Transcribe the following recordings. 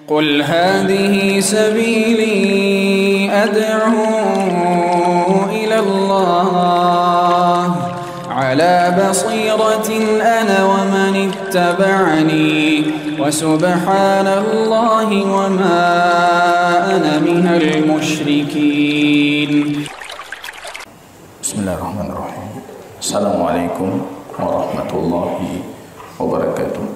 قل هذه سبيلي أدعو إلى الله على بصيرة أنا ومن اتبعني وسبحان الله وما أنا من المشركين. بسم الله الرحمن الرحيم. السلام عليكم ورحمة الله وبركاته.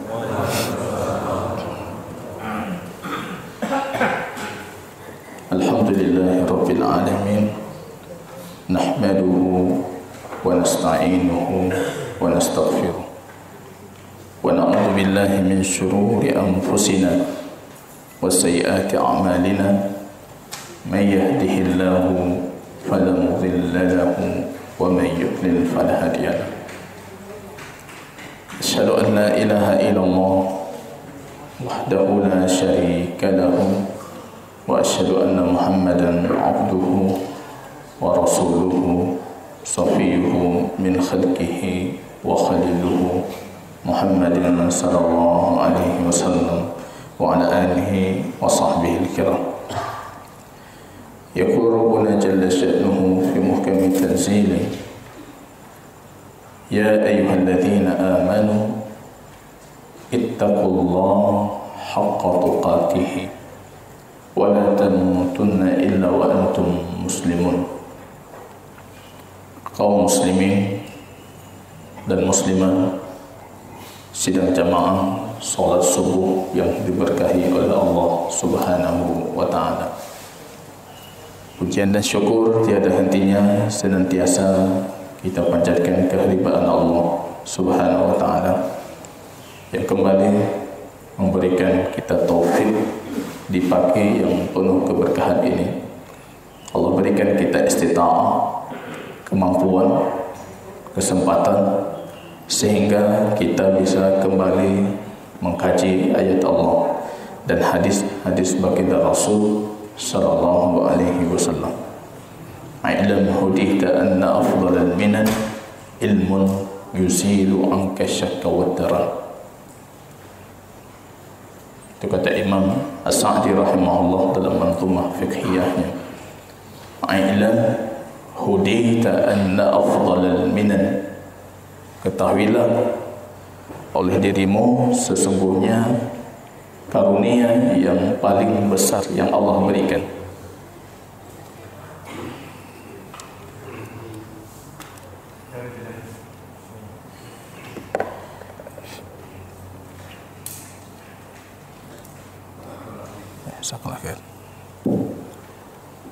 الحمد لله رب العالمين، نحمده ونستعينه ونستغفره ونعوذ بالله من شرور أنفسنا وسيئات أعمالنا، من يهده الله فلا مضل له ومن يضلل فلا هادي له. أشهد أن لا إله إلا الله وحده لا شريك له، وأشهد أن محمدا عبده ورسوله صفيه من خلقه وخليله محمد صلى الله عليه وسلم وعلى آله وصحبه الكرام. يقول ربنا جل شأنه في محكم تنزيله: يا أيها الذين آمنوا اتقوا الله حق تقاته ولا تموتن إلا وأنتم مسلمون. Kaum muslimin dan muslimah sidang jamaah salat subuh yang diberkahi oleh Allah Subhanahu wa taala. Pujian dan syukur tiada hentinya senantiasa kita panjatkan kehadiran Allah Subhanahu wa taala yang kembali memberikan kita taufik di pagi yang penuh keberkahan ini. Allah berikan kita istita'ah, kemampuan, kesempatan, sehingga kita bisa kembali mengkaji ayat Allah dan hadis-hadis baginda Rasul sallallahu alaihi wasallam. I'lam hudita anna afdalal minan ilmun yuzilu anka syakka wa darar. Itu kata Imam As-Sa'di rahimahullah dalam manzumah fiqhiyahnya. I'lam hudita anna afdalal minan, ketahuilah oleh dirimu sesungguhnya karunia yang paling besar yang Allah berikan.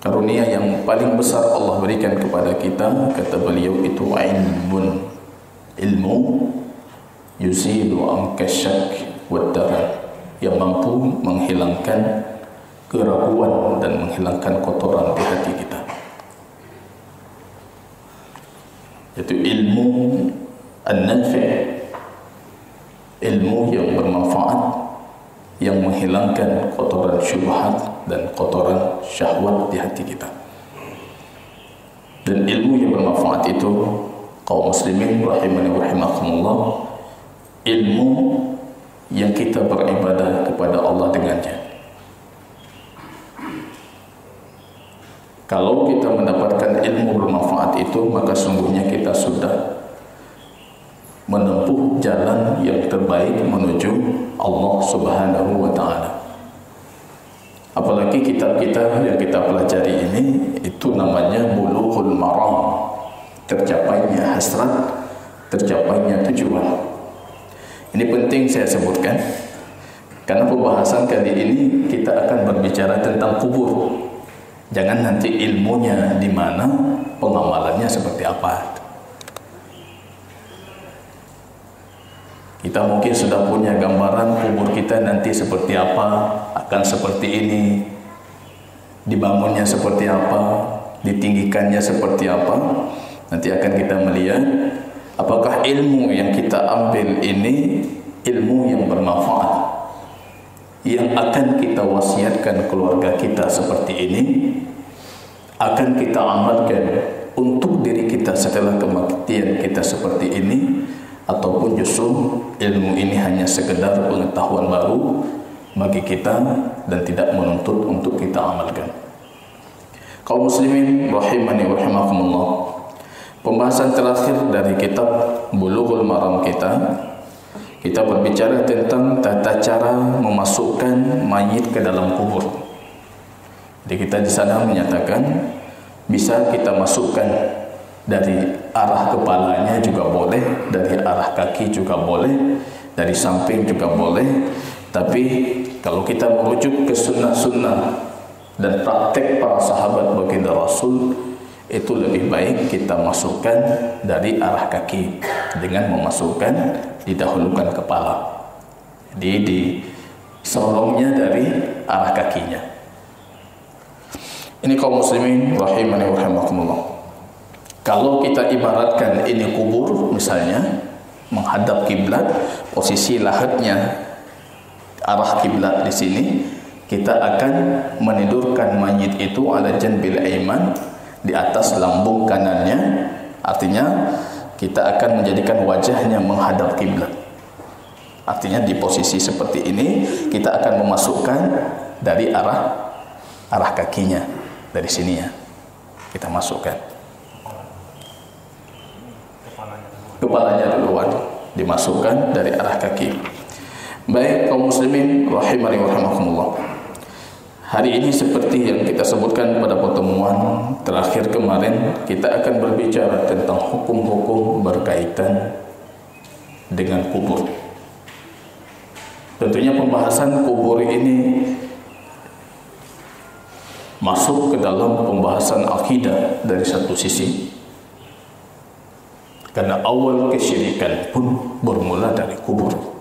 Karunia yang paling besar Allah berikan kepada kita, kata beliau, itu ilmun, ilmu yuzilu anka syak wa darar, yang mampu menghilangkan keraguan dan menghilangkan kotoran di hati kita. Yaitu ilmu an-nafi', ilmu yang bermanfaat, yang menghilangkan kotoran syubhat dan kotoran syahwat di hati kita. Dan ilmu yang bermanfaat itu, kaum muslimin rahimani wa rahimakumullah, ilmu yang kita beribadah kepada Allah dengannya. Kalau kita mendapatkan ilmu bermanfaat itu, maka sungguhnya kita sudah menempuh jalan yang terbaik menuju Allah Subhanahu wa taala. Apalagi kitab-kitab yang kita pelajari ini, itu namanya bulughul maram, tercapainya hasrat, tercapainya tujuan. Ini penting saya sebutkan, karena pembahasan kali ini kita akan berbicara tentang kubur. Jangan nanti ilmunya di mana, pengamalannya seperti apa. Kita mungkin sudah punya gambaran kubur kita nanti seperti apa, akan seperti ini, dibangunnya seperti apa, ditinggikannya seperti apa. Nanti akan kita melihat apakah ilmu yang kita ambil ini ilmu yang bermanfaat, yang akan kita wasiatkan keluarga kita seperti ini, akan kita amalkan untuk diri kita setelah kematian kita seperti ini, ataupun justru ilmu ini hanya sekedar pengetahuan baru bagi kita dan tidak menuntut untuk kita amalkan. Kaum muslimin rahimani wa rahimakumullah. Pembahasan terakhir dari kitab Bulughul Maram kita berbicara tentang tata cara memasukkan mayit ke dalam kubur. Jadi kita di sana menyatakan bisa kita masukkan dari arah kepalanya juga boleh, dari arah kaki juga boleh, dari samping juga boleh. Tapi kalau kita merujuk ke sunnah-sunnah dan praktek para sahabat baginda Rasul, itu lebih baik kita masukkan dari arah kaki dengan memasukkan didahulukan kepala. Jadi disorongnya dari arah kakinya. Ini kaum muslimin rahimani wa rahimakumullah. Kalau kita ibaratkan ini kubur misalnya menghadap kiblat, posisi lahatnya arah kiblat di sini, kita akan menidurkan mayit itu ala janbil aiman, di atas lambung kanannya. Artinya kita akan menjadikan wajahnya menghadap kiblat. Artinya di posisi seperti ini kita akan memasukkan dari arah kakinya, dari sini ya. Kita masukkan. Kepalanya duluan dimasukkan dari arah kaki. Baik kaum muslimin rahimani wa rahimakumullah. Hari ini seperti yang kita sebutkan pada pertemuan terakhir kemarin, kita akan berbicara tentang hukum-hukum berkaitan dengan kubur. Tentunya pembahasan kubur ini masuk ke dalam pembahasan akidah dari satu sisi, karena awal kesyirikan pun bermula dari kubur.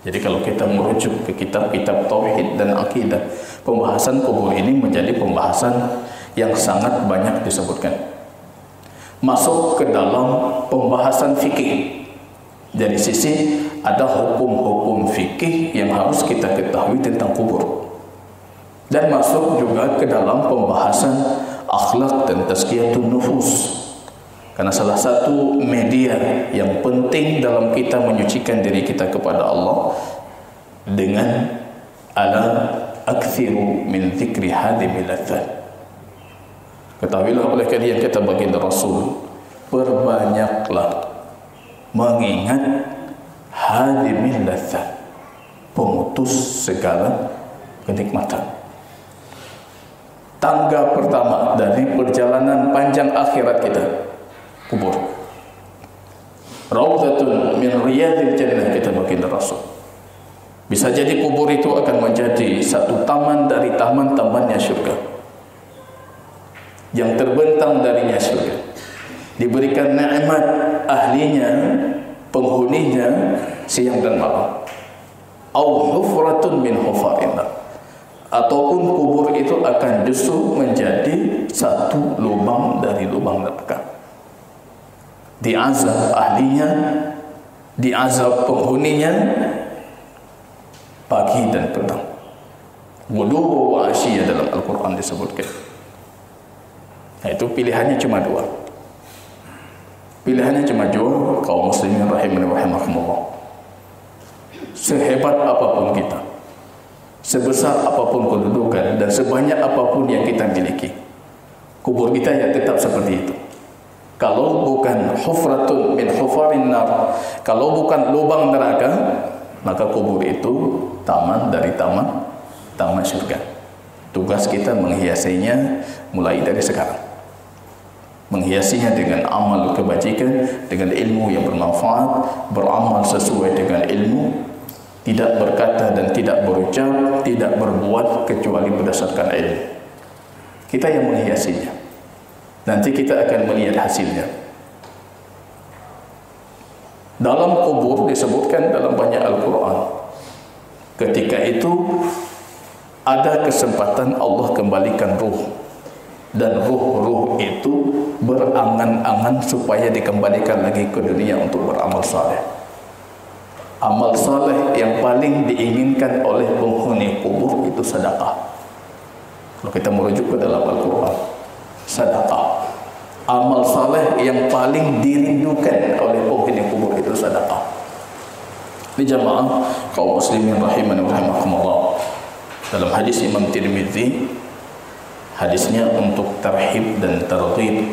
Jadi kalau kita merujuk ke kitab-kitab tauhid dan akidah, pembahasan kubur ini menjadi pembahasan yang sangat banyak disebutkan. Masuk ke dalam pembahasan fikih. Dari sisi ada hukum-hukum fikih yang harus kita ketahui tentang kubur. Dan masuk juga ke dalam pembahasan akhlak dan tazkiyatun nufus. Karena salah satu media yang penting dalam kita menyucikan diri kita kepada Allah dengan ala akthiru min dzikri hadimil ladzat. Ketahuilah oleh kalian, kata baginda Rasul, perbanyaklah mengingat hadimil ladzat, pemutus segala kenikmatan. Tangga pertama dari perjalanan panjang akhirat kita, kubur. Raudhatun min riyadil jannah, kata baginda Rasul. Bisa jadi kubur itu akan menjadi satu taman dari taman-tamannya syurga, yang terbentang darinya syurga, diberikan nikmat ahlinya, penghuninya siang dan malam. Au hufratun min hufarinnar, ataupun kubur itu akan justru menjadi satu lubang dari lubang neraka. Diazab ahlinya, diazab penghuninya pagi dan petang. Ghuduw wa asyiyah dalam Al-Quran disebutkan. Nah, itu pilihannya cuma dua. Pilihannya cuma dua, kaum muslimin rahimani wa rahimakumullah. Sehebat apapun kita, sebesar apapun kedudukan, dan sebanyak apapun yang kita miliki, kubur kita ya tetap seperti itu. Kalau bukan hufratun min hufarin nar, kalau bukan lubang neraka, maka kubur itu taman dari taman surga. Tugas kita menghiasinya mulai dari sekarang. Menghiasinya dengan amal kebajikan, dengan ilmu yang bermanfaat, beramal sesuai dengan ilmu, tidak berkata dan tidak berucap, tidak berbuat kecuali berdasarkan ilmu. Kita yang menghiasinya. Nanti kita akan melihat hasilnya. Dalam kubur disebutkan dalam banyak Al-Quran, ketika itu ada kesempatan Allah kembalikan ruh, dan ruh-ruh itu berangan-angan supaya dikembalikan lagi ke dunia untuk beramal saleh. Amal saleh yang paling diinginkan oleh penghuni kubur itu sedekah. Kalau kita merujuk ke dalam Al-Quran, sedekah. Amal saleh yang paling dirindukan oleh penghuni kubur itu sedekah. Di jamaah kaum muslimin rahimani wa rahimakumullah, dalam hadis Imam Tirmidzi, hadisnya untuk tarhib dan targhib,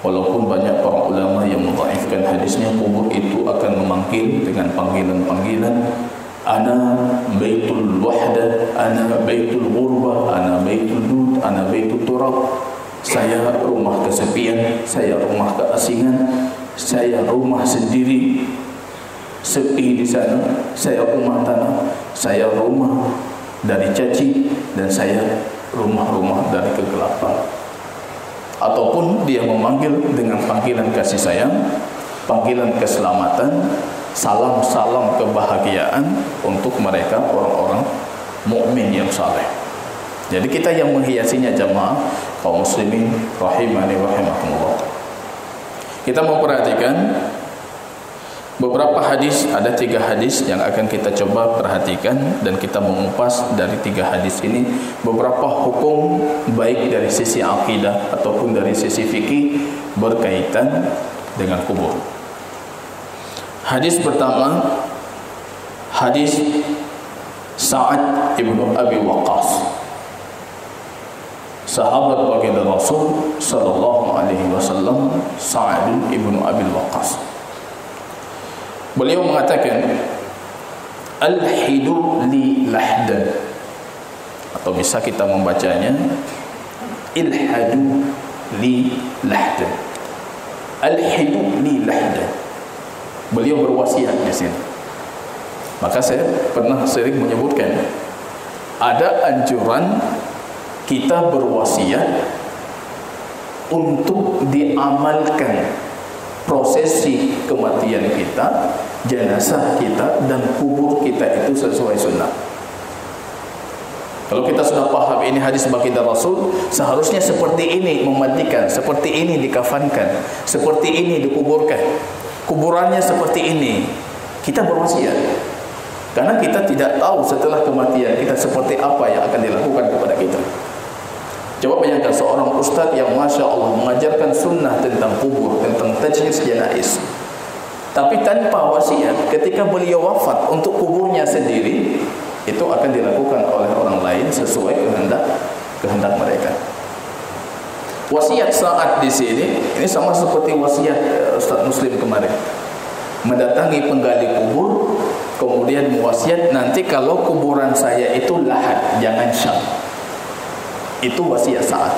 walaupun banyak para ulama yang mendhaifkan hadisnya, kubur itu akan memanggil dengan panggilan-panggilan, ana baitul wahdah, ana baitul ghurbah, ana baitul dud, ana baitul turab. Saya rumah kesepian, saya rumah keasingan, saya rumah sendiri, sepi di sana, saya rumah tanah, saya rumah dari caci, dan saya rumah-rumah dari kegelapan. Ataupun dia memanggil dengan panggilan kasih sayang, panggilan keselamatan, salam-salam kebahagiaan untuk mereka orang-orang mukmin yang saleh. Jadi kita yang menghiasinya jamaah kaum muslimin rahimani wa rahimakumullah. Kita mau perhatikan beberapa hadis, ada 3 hadis yang akan kita coba perhatikan, dan kita mengupas dari 3 hadis ini beberapa hukum baik dari sisi akidah ataupun dari sisi fikih berkaitan dengan kubur. Hadis pertama, hadis Sa'ad ibnu Abi Waqqas, sahabat baginda Rasul sallallahu alaihi wasallam, Sa'ad ibnu Abi Waqqas. Beliau mengatakan, al-hidu li lahdan, atau bisa kita membacanya ilhadu li lahdan. Al-hidu li lahdan. Beliau berwasiat di sini. Maka saya pernah sering menyebutkan, ada anjuran kita berwasiat untuk diamalkan prosesi kematian kita, jenazah kita, dan kubur kita itu sesuai sunnah. Kalau kita sudah paham ini hadis baginda Rasul, seharusnya seperti ini memandikan, seperti ini dikafankan, seperti ini dikuburkan, kuburannya seperti ini. Kita berwasiat, karena kita tidak tahu setelah kematian kita seperti apa yang akan dilakukan kepada kita. Coba bayangkan seorang ustaz yang Masya Allah mengajarkan sunnah tentang kubur, tentang tajhiz janaiz, tapi tanpa wasiat. Ketika beliau wafat, untuk kuburnya sendiri itu akan dilakukan oleh orang lain sesuai kehendak mereka. Wasiat Sa'ad di sini ini sama seperti wasiat Ustaz Muslim kemarin, mendatangi penggali kubur, kemudian mewasiat, nanti kalau kuburan saya itu lahad, jangan syam. Itu wasiat Sa'ad.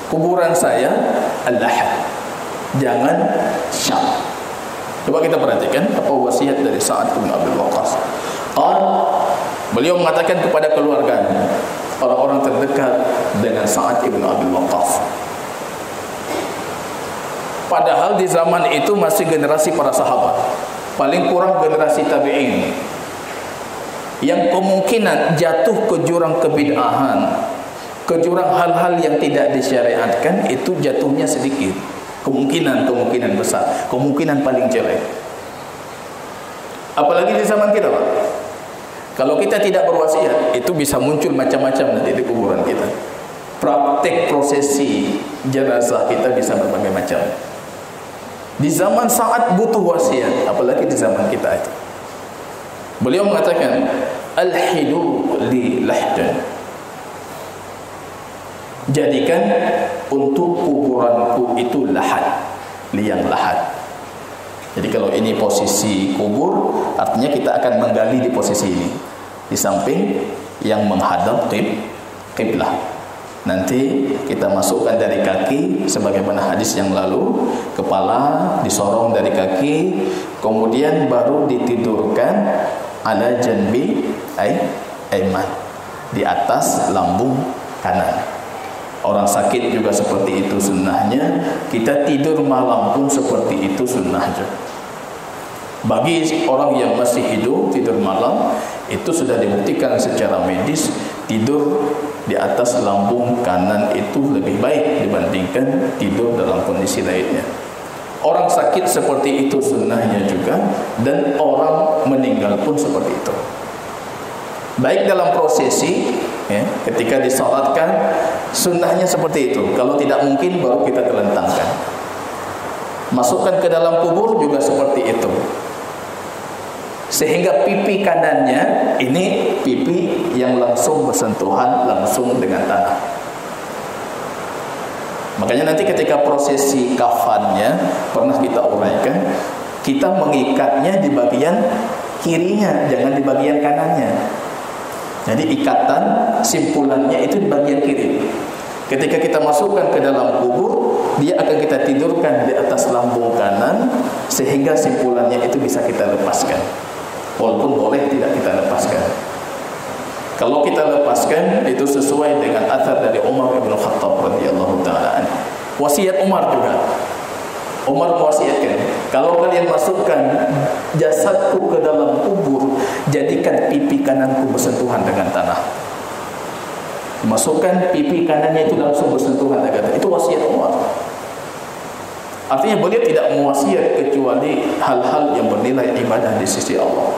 Kuburan saya al-lahad, jangan syam. Coba kita perhatikan apa wasiat dari Sa'ad bin Abi Waqqas. Beliau mengatakan kepada keluarganya, orang-orang terdekat dengan Sa'ad bin Abi Waqqas. Padahal di zaman itu masih generasi para sahabat, paling kurang generasi tabi'in, yang kemungkinan jatuh ke jurang kebid'ahan, ke jurang hal-hal yang tidak disyariatkan, itu jatuhnya sedikit. Kemungkinan besar, kemungkinan paling jelek. Apalagi di zaman kita, Pak. Kalau kita tidak berwasiat, itu bisa muncul macam-macam nanti di kuburan kita. Praktek prosesi jenazah kita bisa berbagai macam. Di zaman Sa'ad butuh wasiat, apalagi di zaman kita itu. Beliau mengatakan, al-hidu li lahdan, jadikan untuk kuburanku itu lahad, liang lahad. Jadi kalau ini posisi kubur, artinya kita akan menggali di posisi ini, di samping yang menghadap qiblah. Nanti kita masukkan dari kaki, sebagaimana hadis yang lalu, kepala disorong dari kaki, kemudian baru ditidurkan ala janbi aiman, di atas lambung kanan. Orang sakit juga seperti itu sunnahnya. Kita tidur malam pun seperti itu sunnahnya. Bagi orang yang masih hidup, tidur malam itu sudah dibuktikan secara medis, tidur di atas lambung kanan itu lebih baik dibandingkan tidur dalam kondisi lainnya. Orang sakit seperti itu sunnahnya juga, dan orang meninggal pun seperti itu. Baik dalam prosesi, ya, ketika disalatkan, sunnahnya seperti itu. Kalau tidak mungkin, baru kita telentangkan. Masukkan ke dalam kubur juga seperti itu. sehingga pipi kanannya ini pipi yang langsung bersentuhan langsung dengan tanah. Makanya nanti ketika prosesi kafannya pernah kita uraikan, kita mengikatnya di bagian kirinya, jangan di bagian kanannya. Jadi ikatan simpulannya itu di bagian kiri. Ketika kita masukkan ke dalam kubur, dia akan kita tidurkan di atas lambung kanan sehingga simpulannya itu bisa kita lepaskan. Walaupun boleh tidak kita lepaskan. Kalau kita lepaskan itu sesuai dengan athar dari Umar bin Khattab radhiyallahu taala anhu. Wasiat Umar juga. Umar mewasiatkan, kalau kalian masukkan jasadku ke dalam kubur, jadikan pipi kananku bersentuhan dengan tanah. Masukkan pipi kanannya itu langsung bersentuhan dengan tanah. Itu wasiat Umar. Artinya beliau tidak mewasiat kecuali hal-hal yang bernilai ibadah di sisi Allah.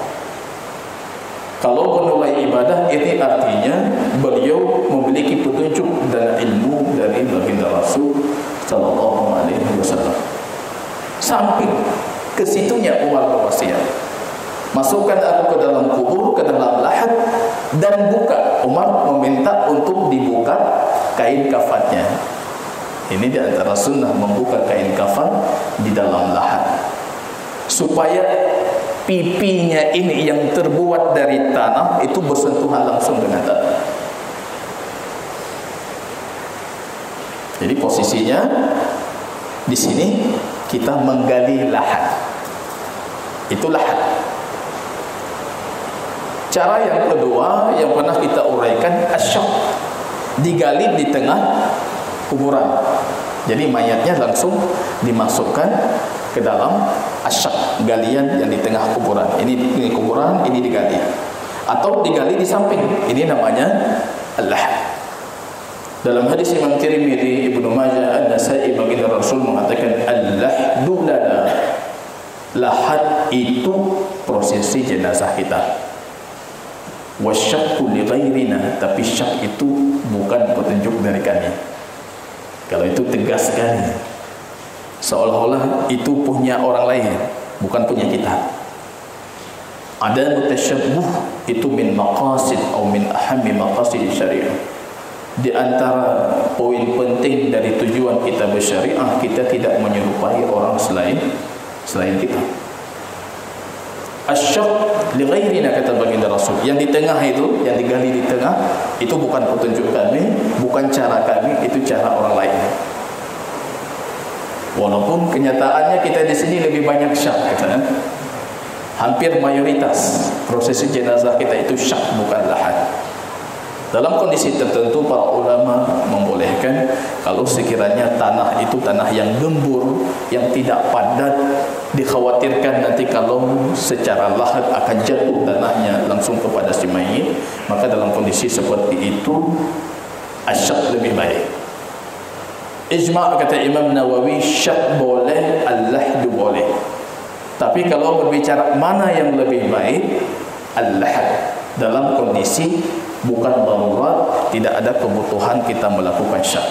Kalau bernilai ibadah, ini artinya beliau memiliki petunjuk dan ilmu dari baginda Rasul sallallahu alaihi wasallam. Sampai ke situnya Umar berwasiat, masukkan aku ke dalam kubur, ke dalam lahat, dan buka. Umar meminta untuk dibuka kain kafannya. Ini di antara sunnah, membuka kain kafan di dalam lahat, supaya pipinya ini yang terbuat dari tanah itu bersentuhan langsung dengan tanah. Jadi posisinya di sini kita menggali lahat. Itu lahat. Cara yang kedua yang pernah kita uraikan, asyaq, digali di tengah kuburan. Jadi mayatnya langsung dimasukkan ke dalam asyaq, galian yang di tengah kuburan. Ini kuburan, ini digali. Atau digali di samping. Ini namanya al-lahat. Dalam hadis Imam Tirmidzi, Ibnu Majah, An-Nasa'i, baginda Rasul mengatakan al-lahdu lana. Lahat itu prosesi jenazah kita. Wasyaqu li ghairina, tapi syak itu bukan petunjuk dari kami. Kalau itu tegas sekali, seolah-olah itu punya orang lain, bukan punya kita. Ada mutasyabbuh, itu min maqasid atau min ahammi maqasid syariah. Di antara poin penting dari tujuan kita bersyariah, kita tidak menyerupai orang selain kita. Asyaq li ghairina, kata baginda Rasul. Yang di tengah itu, yang digali di tengah, itu bukan petunjuk kami, bukan cara kami, itu cara orang lain. Walaupun kenyataannya kita di sini lebih banyak syak, kata. Hampir mayoritas prosesi jenazah kita itu syak, bukan lahat. Dalam kondisi tertentu para ulama membolehkan kalau sekiranya tanah itu tanah yang gembur, yang tidak padat, dikhawatirkan nanti kalau secara lahat akan jatuh tanahnya langsung kepada si mayit, maka dalam kondisi seperti itu asyaq lebih baik. Ijma' kata Imam Nawawi, syak boleh, al-lahdu boleh. Tapi kalau berbicara mana yang lebih baik, al-lahad, dalam kondisi bukan darurat, tidak ada kebutuhan kita melakukan syak.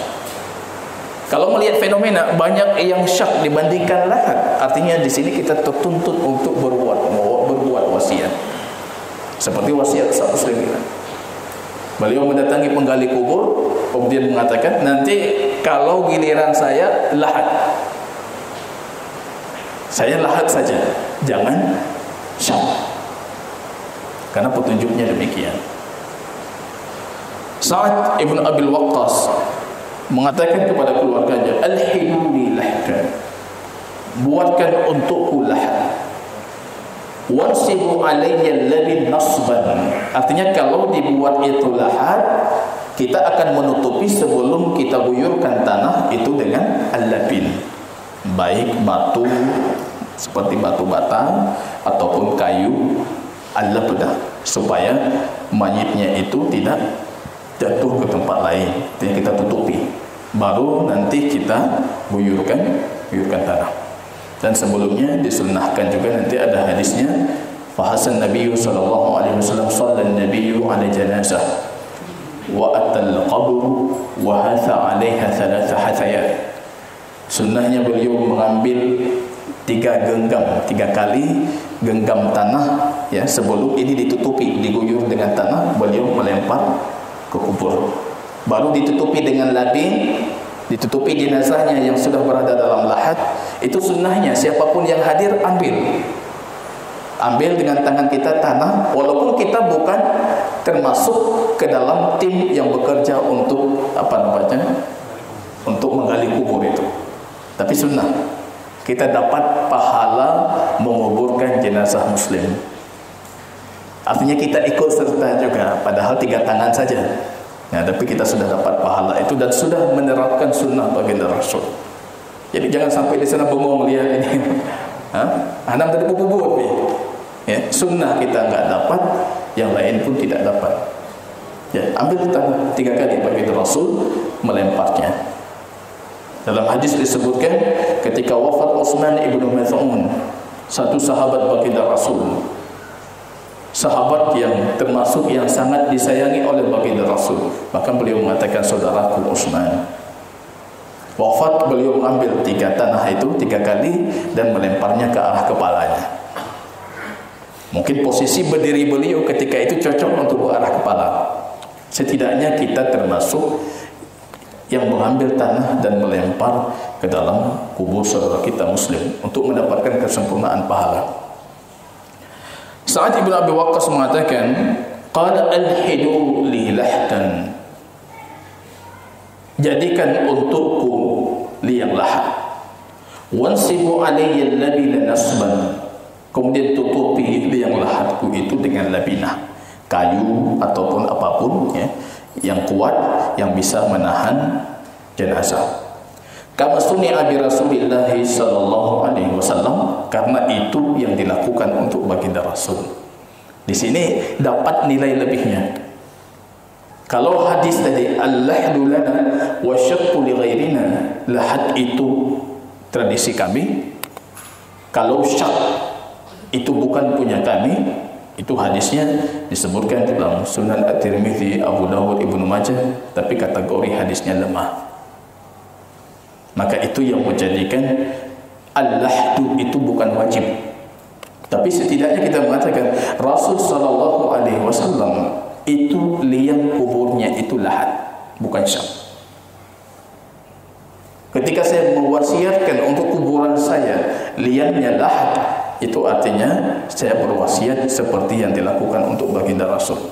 Kalau melihat fenomena banyak yang syak dibandingkan lahat, artinya di sini kita tertuntut untuk berbuat wasiat. Seperti wasiat Sa'ad Muslimin. Beliau mendatangi penggali kubur, kemudian mengatakan, nanti kalau giliran saya lahat, saya lahat saja, jangan syak. Karena petunjuknya demikian. Sa'ad ibn Abil Waqqas mengatakan kepada keluarganya, alhiduli lahdan, buatkan untukku lahat, wansibu alayya labin nasban. Artinya kalau dibuat itu lahat, kita akan menutupi sebelum kita guyurkan tanah itu dengan al-labin, baik batu seperti batu bata ataupun kayu al-labdah, supaya mayitnya itu tidak jatuh ke tempat lain. Jadi kita tutupi, baru nanti kita guyurkan tanah. Dan sebelumnya disunnahkan juga, nanti ada hadisnya, fahasan Nabi sallallahu alaihi wasallam sallan Nabi ala janazah wa atal qabr wa hatha 'alaiha thalatha hathayat. Sunnahnya beliau mengambil 3 kali genggam tanah ya, sebelum ini ditutupi, diguyur dengan tanah, beliau melempar ke kubur. Baru ditutupi dengan labin, ditutupi jenazahnya yang sudah berada dalam lahat. Itu sunnahnya, siapapun yang hadir ambil dengan tangan kita tanah, walaupun kita bukan termasuk ke dalam tim yang bekerja untuk untuk menggali kubur itu. Tapi sunnah, kita dapat pahala menguburkan jenazah muslim. Artinya kita ikut serta juga, padahal 3 tangan saja. Nah, tapi kita sudah dapat pahala itu dan sudah menerapkan sunnah baginda Rasul. Jadi jangan sampai di sana bengong lihat ini. Anam tadi bubur nih. Ya, sunnah kita enggak dapat, yang lain pun tidak dapat. Ya, ambil tanah 3 kali baginda Rasul melemparnya. Dalam hadis disebutkan ketika wafat Utsman ibnu Maz'un, satu sahabat baginda Rasul, sahabat yang termasuk yang sangat disayangi oleh baginda Rasul, maka beliau mengatakan, saudaraku Utsman. Wafat, beliau mengambil 3 tanah itu 3 kali dan melemparnya ke arah kepalanya. Mungkin posisi berdiri beliau ketika itu cocok untuk ke arah kepala. Setidaknya kita termasuk yang mengambil tanah dan melempar ke dalam kubur saudara kita muslim untuk mendapatkan kesempurnaan pahala. Sa'ad ibn Abi Waqqas mengatakan, qala alhidu li lahdan, jadikan untukku liang lahat, wansibu alayya labina nasban, kemudian tutupi liang lahatku itu dengan labinah, kayu ataupun apapun ya, yang kuat yang bisa menahan jenazah. Kama suni'a bi Rasulillah sallallahu alaihi wasallam, karena itu yang dilakukan untuk baginda Rasul. Di sini dapat nilai lebihnya. Kalau hadis tadi al-lahdu lana wa syaqqu li ghairina, lahat itu tradisi kami. Kalau syak itu bukan punya kami, itu hadisnya disebutkan dalam Sunan At-Tirmidzi, Abu Dawud, Ibnu Majah, tapi kategori hadisnya lemah. Maka itu yang menjadikan al-lahdu itu bukan wajib. Tapi setidaknya kita mengatakan Rasul sallallahu alaihi wasallam itu liang kuburnya itu lahat, bukan syak. Ketika saya mewasiatkan untuk kuburan saya liangnya lahat, itu artinya saya berwasiat seperti yang dilakukan untuk baginda Rasul.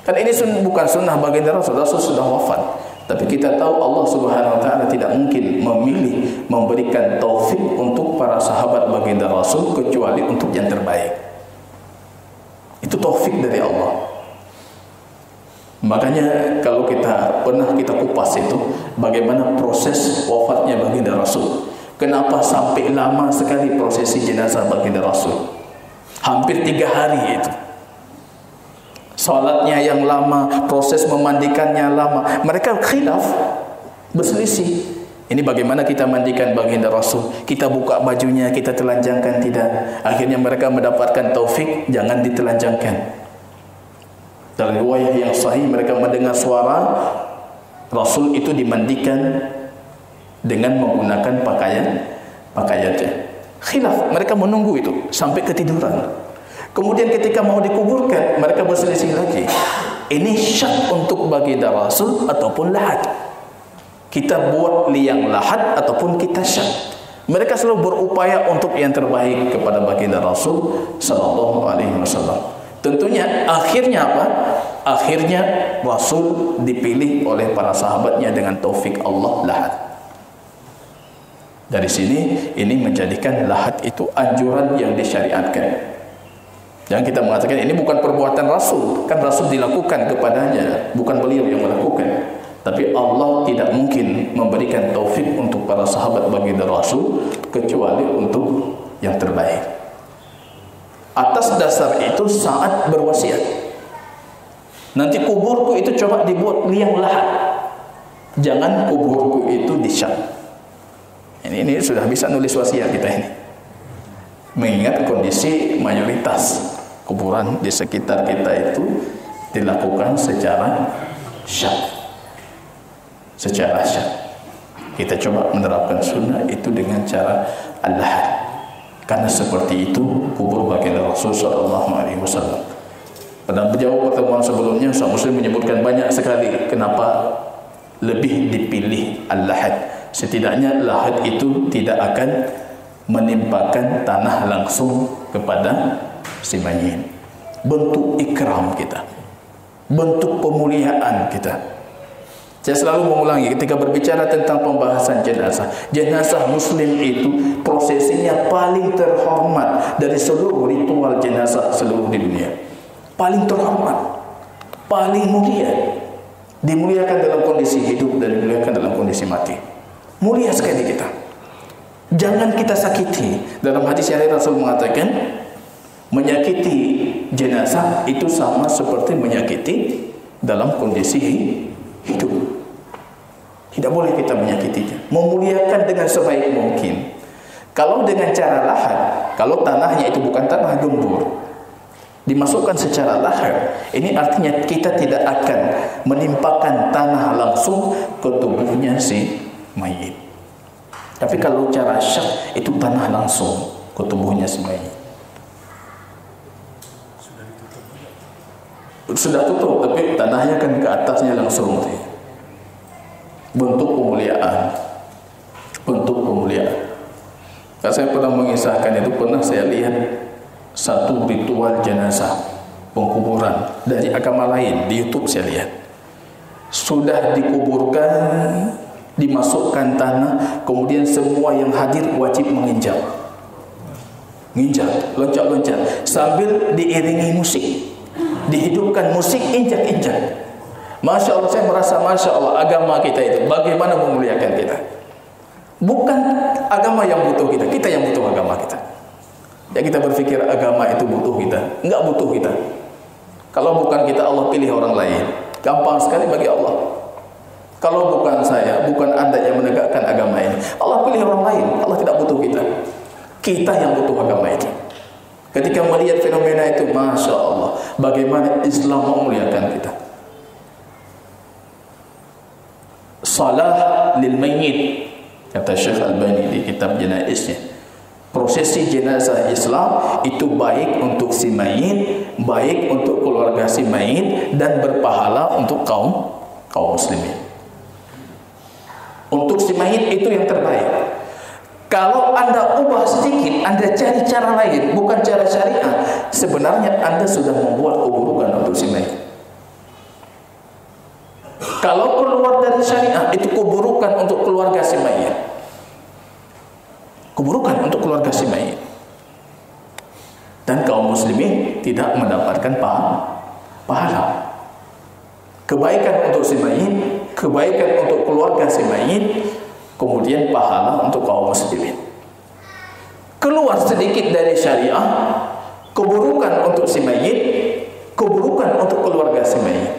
Kan ini bukan sunnah baginda Rasul, Rasul sudah wafat. Tapi kita tahu Allah Subhanahu wa taala tidak mungkin memilih memberikan taufik untuk para sahabat baginda Rasul kecuali untuk yang terbaik. Itu taufik dari Allah. Makanya kalau kita kupas itu bagaimana proses wafatnya baginda Rasul. Kenapa sampai lama sekali prosesi jenazah baginda Rasul? Hampir 3 hari itu. Salatnya yang lama, proses memandikannya lama. Mereka khilaf, berselisih. Ini bagaimana kita mandikan baginda Rasul? Kita buka bajunya, kita telanjangkan, tidak. Akhirnya mereka mendapatkan taufik, jangan ditelanjangkan. Dalam riwayat yang sahih, mereka mendengar suara Rasul itu dimandikan dengan menggunakan pakaiannya. Khilaf, mereka menunggu itu sampai ketiduran. Kemudian ketika mau dikuburkan, mereka berselisih lagi. Ini syak untuk baginda Rasul ataupun lahat? Kita buat liang lahat ataupun kita syak? Mereka selalu berupaya untuk yang terbaik kepada baginda Rasul sallallahu alaihi wasallam. Tentunya akhirnya apa? Akhirnya Rasul dipilih oleh para sahabatnya dengan taufik Allah lahat. Dari sini ini menjadikan lahat itu anjuran yang disyariatkan. Jangan kita mengatakan ini bukan perbuatan Rasul, kan Rasul dilakukan kepadanya, bukan beliau yang melakukan. Tapi Allah tidak mungkin memberikan taufik untuk para sahabat baginda Rasul kecuali untuk yang terbaik. Atas dasar itu saat berwasiat, nanti kuburku itu coba dibuat liang lahat, jangan kuburku itu disyak. Ini sudah bisa nulis wasiat kita ini, mengingat kondisi mayoritas kuburan di sekitar kita itu dilakukan secara syak. Kita coba menerapkan sunnah itu dengan cara al-lahad. Karena seperti itu kubur baginda Rasul sallallahu alaihi wasallam. Pada jauh pertemuan sebelumnya, seorang muslim menyebutkan banyak sekali kenapa lebih dipilih al-lahad. Setidaknya lahad itu tidak akan menimpakan tanah langsung kepada si mayit. Bentuk ikram kita, bentuk pemuliaan kita. Saya selalu mengulangi ketika berbicara tentang pembahasan jenazah. Jenazah muslim itu prosesinya paling terhormat dari seluruh ritual jenazah seluruh di dunia. Paling terhormat, paling mulia. Dimuliakan dalam kondisi hidup dan dimuliakan dalam kondisi mati. Mulia sekali kita. Jangan kita sakiti. Dalam hadis yang Rasul mengatakan, menyakiti jenazah itu sama seperti menyakiti dalam kondisi hidup. Tidak boleh kita menyakitinya. Memuliakan dengan sebaik mungkin. Kalau dengan cara lahad, kalau tanahnya itu bukan tanah gembur, dimasukkan secara lahad, ini artinya kita tidak akan menimpakan tanah langsung ke tubuhnya si mayit. Tapi kalau cara syak, itu tanah langsung ke tubuhnya si mayit. Sudah tutup, tapi tanahnya kan ke atasnya langsung. Bentuk pemuliaan. Bentuk pemuliaan. Kalau saya pernah mengisahkan itu, pernah saya lihat satu ritual jenazah pengkuburan dari agama lain di YouTube. Saya lihat sudah dikuburkan, dimasukkan tanah, kemudian semua yang hadir wajib menginjak, loncat-loncat sambil diiringi musik, dihidupkan musik, injak-injak. Masya Allah, saya merasa Masya Allah agama kita itu bagaimana memuliakan kita. Bukan agama yang butuh kita, kita yang butuh agama kita. Ya, kita berpikir agama itu butuh kita. Enggak butuh kita. Kalau bukan kita, Allah pilih orang lain. Gampang sekali bagi Allah. Kalau bukan saya, bukan Anda yang menegakkan agama ini, Allah pilih orang lain. Allah tidak butuh kita. Kita yang butuh agama itu. Ketika melihat fenomena itu, Masya Allah, bagaimana Islam memuliakan kita. Salah lil mayyit, kata Syekh Albani di kitab Janaiznya. Prosesi jenazah Islam itu baik untuk si mayit, baik untuk keluarga si mayit, dan berpahala untuk kaum muslimin. Untuk si mayit itu yang terbaik. Kalau Anda ubah sedikit, Anda cari cara lain, bukan cara syariah, sebenarnya Anda sudah membuat keburukan untuk si mayit. Kalau keluar dari syariah, itu keburukan untuk keluarga si mayit. Keburukan untuk keluarga si mayit. Dan kaum muslimin tidak mendapatkan pahala. Kebaikan untuk si mayit, kebaikan untuk keluarga si mayit, kemudian pahala untuk kaum muslimin. Keluar sedikit dari syariah, keburukan untuk si mayit, keburukan untuk keluarga si mayit.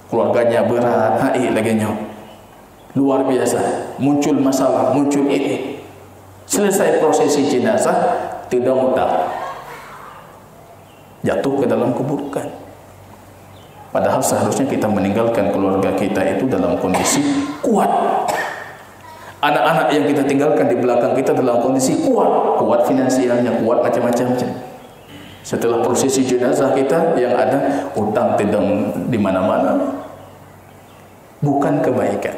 Keluarganya berat, lagi luar biasa, muncul masalah, muncul ini. Selesai prosesi jenazah, tidak mudah, jatuh ke dalam keburukan. Padahal seharusnya kita meninggalkan keluarga kita itu dalam kondisi kuat. Anak-anak yang kita tinggalkan di belakang kita dalam kondisi kuat, kuat finansialnya, kuat macam-macam. Setelah prosesi jenazah kita yang ada utang tidak di mana-mana, bukan kebaikan.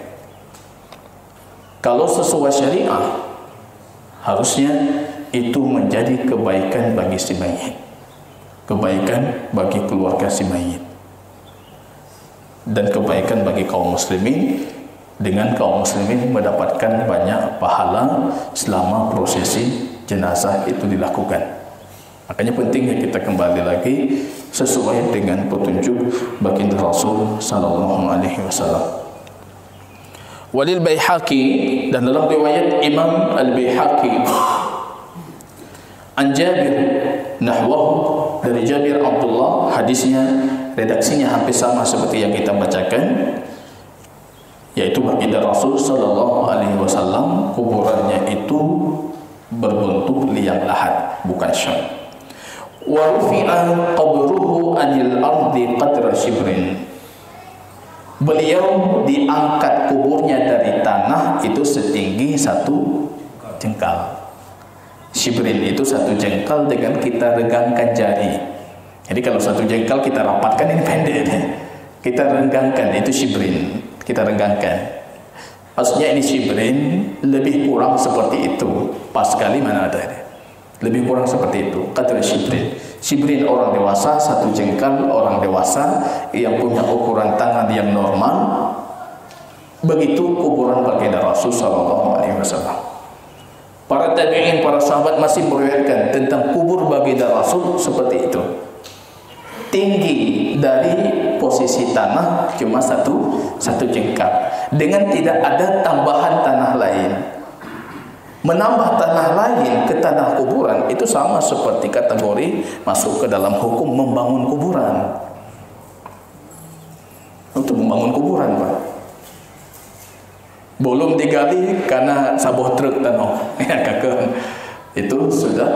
Kalau sesuai syariah, harusnya itu menjadi kebaikan bagi si mayit, kebaikan bagi keluarga si mayit, dan kebaikan bagi kaum muslimin. Dengan kaum muslimin mendapatkan banyak pahala selama prosesi jenazah itu dilakukan. Makanya pentingnya kita kembali lagi sesuai dengan petunjuk baginda Rasul sallallahu alaihi wasallam. Walil Baihaqi, dan dalam riwayat Imam Al-Baihaqi, an Jabir nahwahu, dari Jabir Abdullah, hadisnya redaksinya hampir sama seperti yang kita bacakan, yaitu baginda Rasul sallallahu alaihi wasallam kuburannya itu berbentuk liang lahat, bukan syam. Wa rufi'a qabruhu anil ardi qadra shibrin. Beliau diangkat kuburnya dari tanah itu setinggi 1 jengkal. Shibrin itu satu jengkal dengan kita regangkan jari. Jadi kalau satu jengkal kita rapatkan, ini pendek. Kita renggangkan, itu shibrin. Kita renggangkan. Maksudnya ini shibrin, lebih kurang seperti itu. Pas sekali mana ada ini. Lebih kurang seperti itu. Kata shibrin. Shibrin orang dewasa, satu jengkal orang dewasa yang punya ukuran tangan yang normal. Begitu kuburan baginda Rasul sallallahu alaihi wasallam. Para tabi'in, para sahabat masih meriwayatkan tentang kubur baginda Rasul seperti itu. Tinggi dari posisi tanah cuma satu jengkal, dengan tidak ada tambahan tanah lain. Menambah tanah lain ke tanah kuburan itu sama seperti kategori masuk ke dalam hukum membangun kuburan. Untuk membangun kuburan, Pak. Belum digali karena sabuh truk tanah kakek itu sudah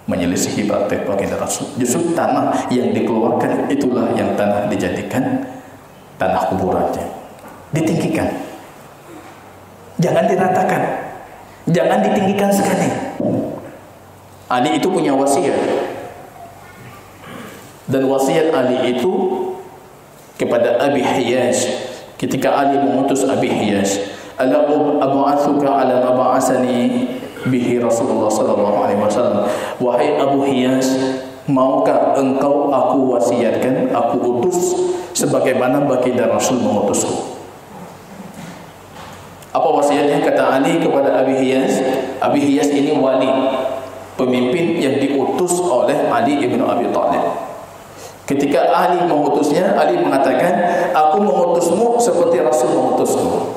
menyelisihi praktek baginda Rasul. Justru tanah yang dikeluarkan itulah yang tanah dijadikan tanah kuburannya. Ditinggikan, jangan diratakan, jangan ditinggikan sekali. Ali itu punya wasiat, dan wasiat Ali itu kepada Abi Hiyaz. Ketika Ali mengutus Abi Hiyaz, ala abu'atsuka ala ma ba'asani bihi Rasulullah sallallahu alaihi wasallam. Wahai Abu Hiyaz, maukah engkau aku wasiatkan, aku utus sebagaimana baginda Rasul mengutusku? Apa wasiatnya? Kata Ali kepada Abi Hiyaz. Abi Hiyaz ini wali, pemimpin yang diutus oleh Ali ibn Abi Thalib. Ketika Ali mengutusnya, Ali mengatakan, aku mengutusmu seperti Rasul mengutusku.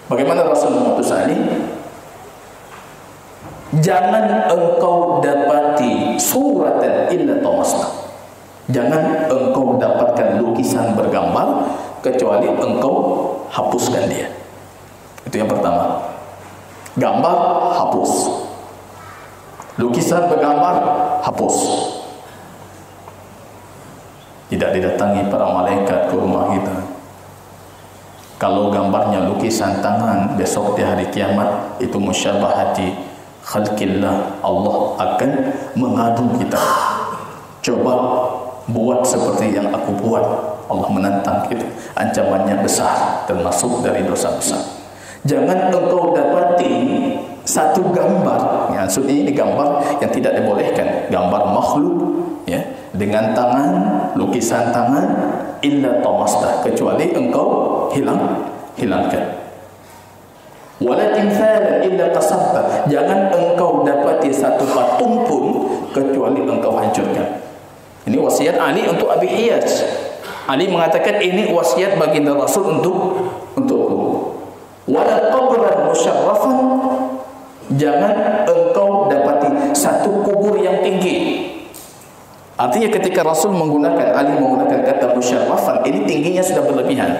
Bagaimana Rasul mengutus Ali? Jangan engkau dapati suratan illa tamasna. Jangan engkau dapatkan lukisan bergambar kecuali engkau hapuskan dia. Itu yang pertama. Gambar hapus. Lukisan bergambar hapus. Tidak didatangi para malaikat ke rumah kita. Kalau gambarnya lukisan tangan, besok di hari kiamat itu musyabahati khalqillah, Allah akan mengadu kita. Coba buat seperti yang aku buat. Allah menantang kita. Ancamannya besar, termasuk dari dosa besar. Jangan engkau dapati satu gambar, maksudnya ini gambar yang tidak dibolehkan, gambar makhluk, ya, dengan tangan, lukisan tangan, illa tamasta, kecuali engkau hilangkan. Wala timthalan illa qasarta, jangan engkau dapati satu patung pun kecuali engkau hancurkan. Ini wasiat Ali untuk Abi Hiyaz. Ali mengatakan ini wasiat baginda Rasul untukku. Wala qabran musyarrafan, jangan engkau dapati satu kubur yang tinggi. Artinya ketika Rasul menggunakan, Ali menggunakan kata musyarrafan, ini tingginya sudah berlebihan.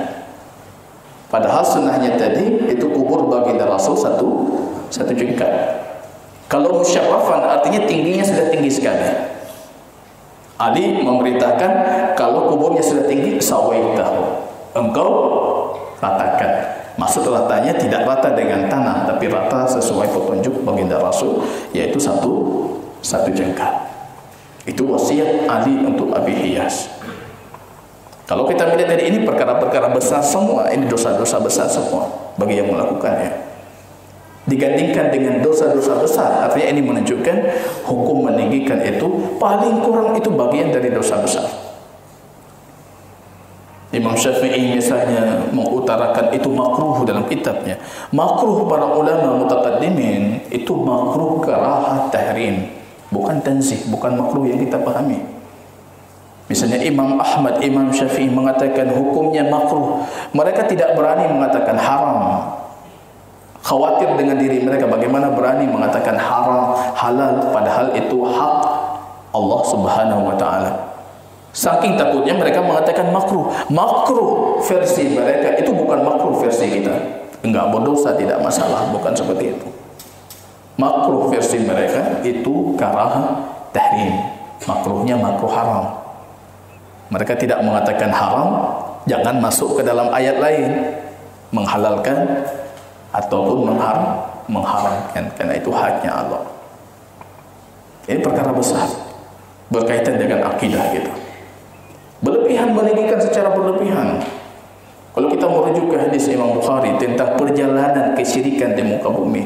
Padahal sunnahnya tadi itu kubur baginda Rasul satu jengkal. Kalau musyarrafan artinya tingginya sudah tinggi sekali. Ali memberitakan kalau kuburnya sudah tinggi, sawaitahu, engkau ratakan. Maksud ratanya tidak rata dengan tanah, tapi rata sesuai petunjuk baginda Rasul, yaitu satu jengkal. Itu wasiat Ali untuk Abi Hiyaz. Kalau kita melihat dari ini perkara-perkara besar semua, ini dosa-dosa besar semua bagi yang melakukannya. Digandingkan dengan dosa-dosa besar, artinya ini menunjukkan hukum meninggikan itu paling kurang itu bagian dari dosa besar. Imam Syafi'i misalnya mengutarakan itu makruh dalam kitabnya. Makruh para ulama mutaqaddimin itu makruh karahah tahrim, bukan tanzih, bukan makruh yang kita pahami. Misalnya Imam Ahmad, Imam Syafi'i mengatakan hukumnya makruh. Mereka tidak berani mengatakan haram. Khawatir dengan diri mereka, bagaimana berani mengatakan haram, halal, padahal itu hak Allah Subhanahu wa taala. Saking takutnya mereka mengatakan makruh. Makruh versi mereka itu bukan makruh versi kita. Enggak, berdosa tidak masalah, bukan seperti itu. Makruh versi mereka itu karahah tahrim. Makruhnya makruh haram. Mereka tidak mengatakan haram, jangan masuk ke dalam ayat lain menghalalkan ataupun mengharamkan, karena itu haknya Allah. Ini perkara besar berkaitan dengan akidah kita. Berlebihan, meninggikan secara berlebihan. Kalau kita merujuk ke hadis Imam Bukhari tentang perjalanan kesyirikan di muka bumi,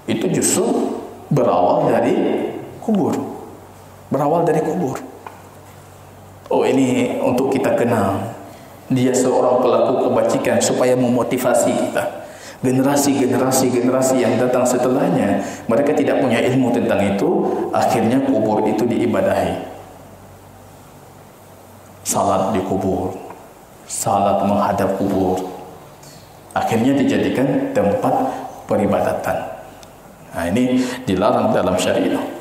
itu justru berawal dari kubur. Berawal dari kubur. Oh, ini untuk kita kenal. Dia seorang pelaku kebajikan supaya memotivasi kita. Generasi yang datang setelahnya, mereka tidak punya ilmu tentang itu, akhirnya kubur itu diibadahi. Salat di kubur, salat menghadap kubur, akhirnya dijadikan tempat peribadatan. Nah, ini dilarang dalam syariah.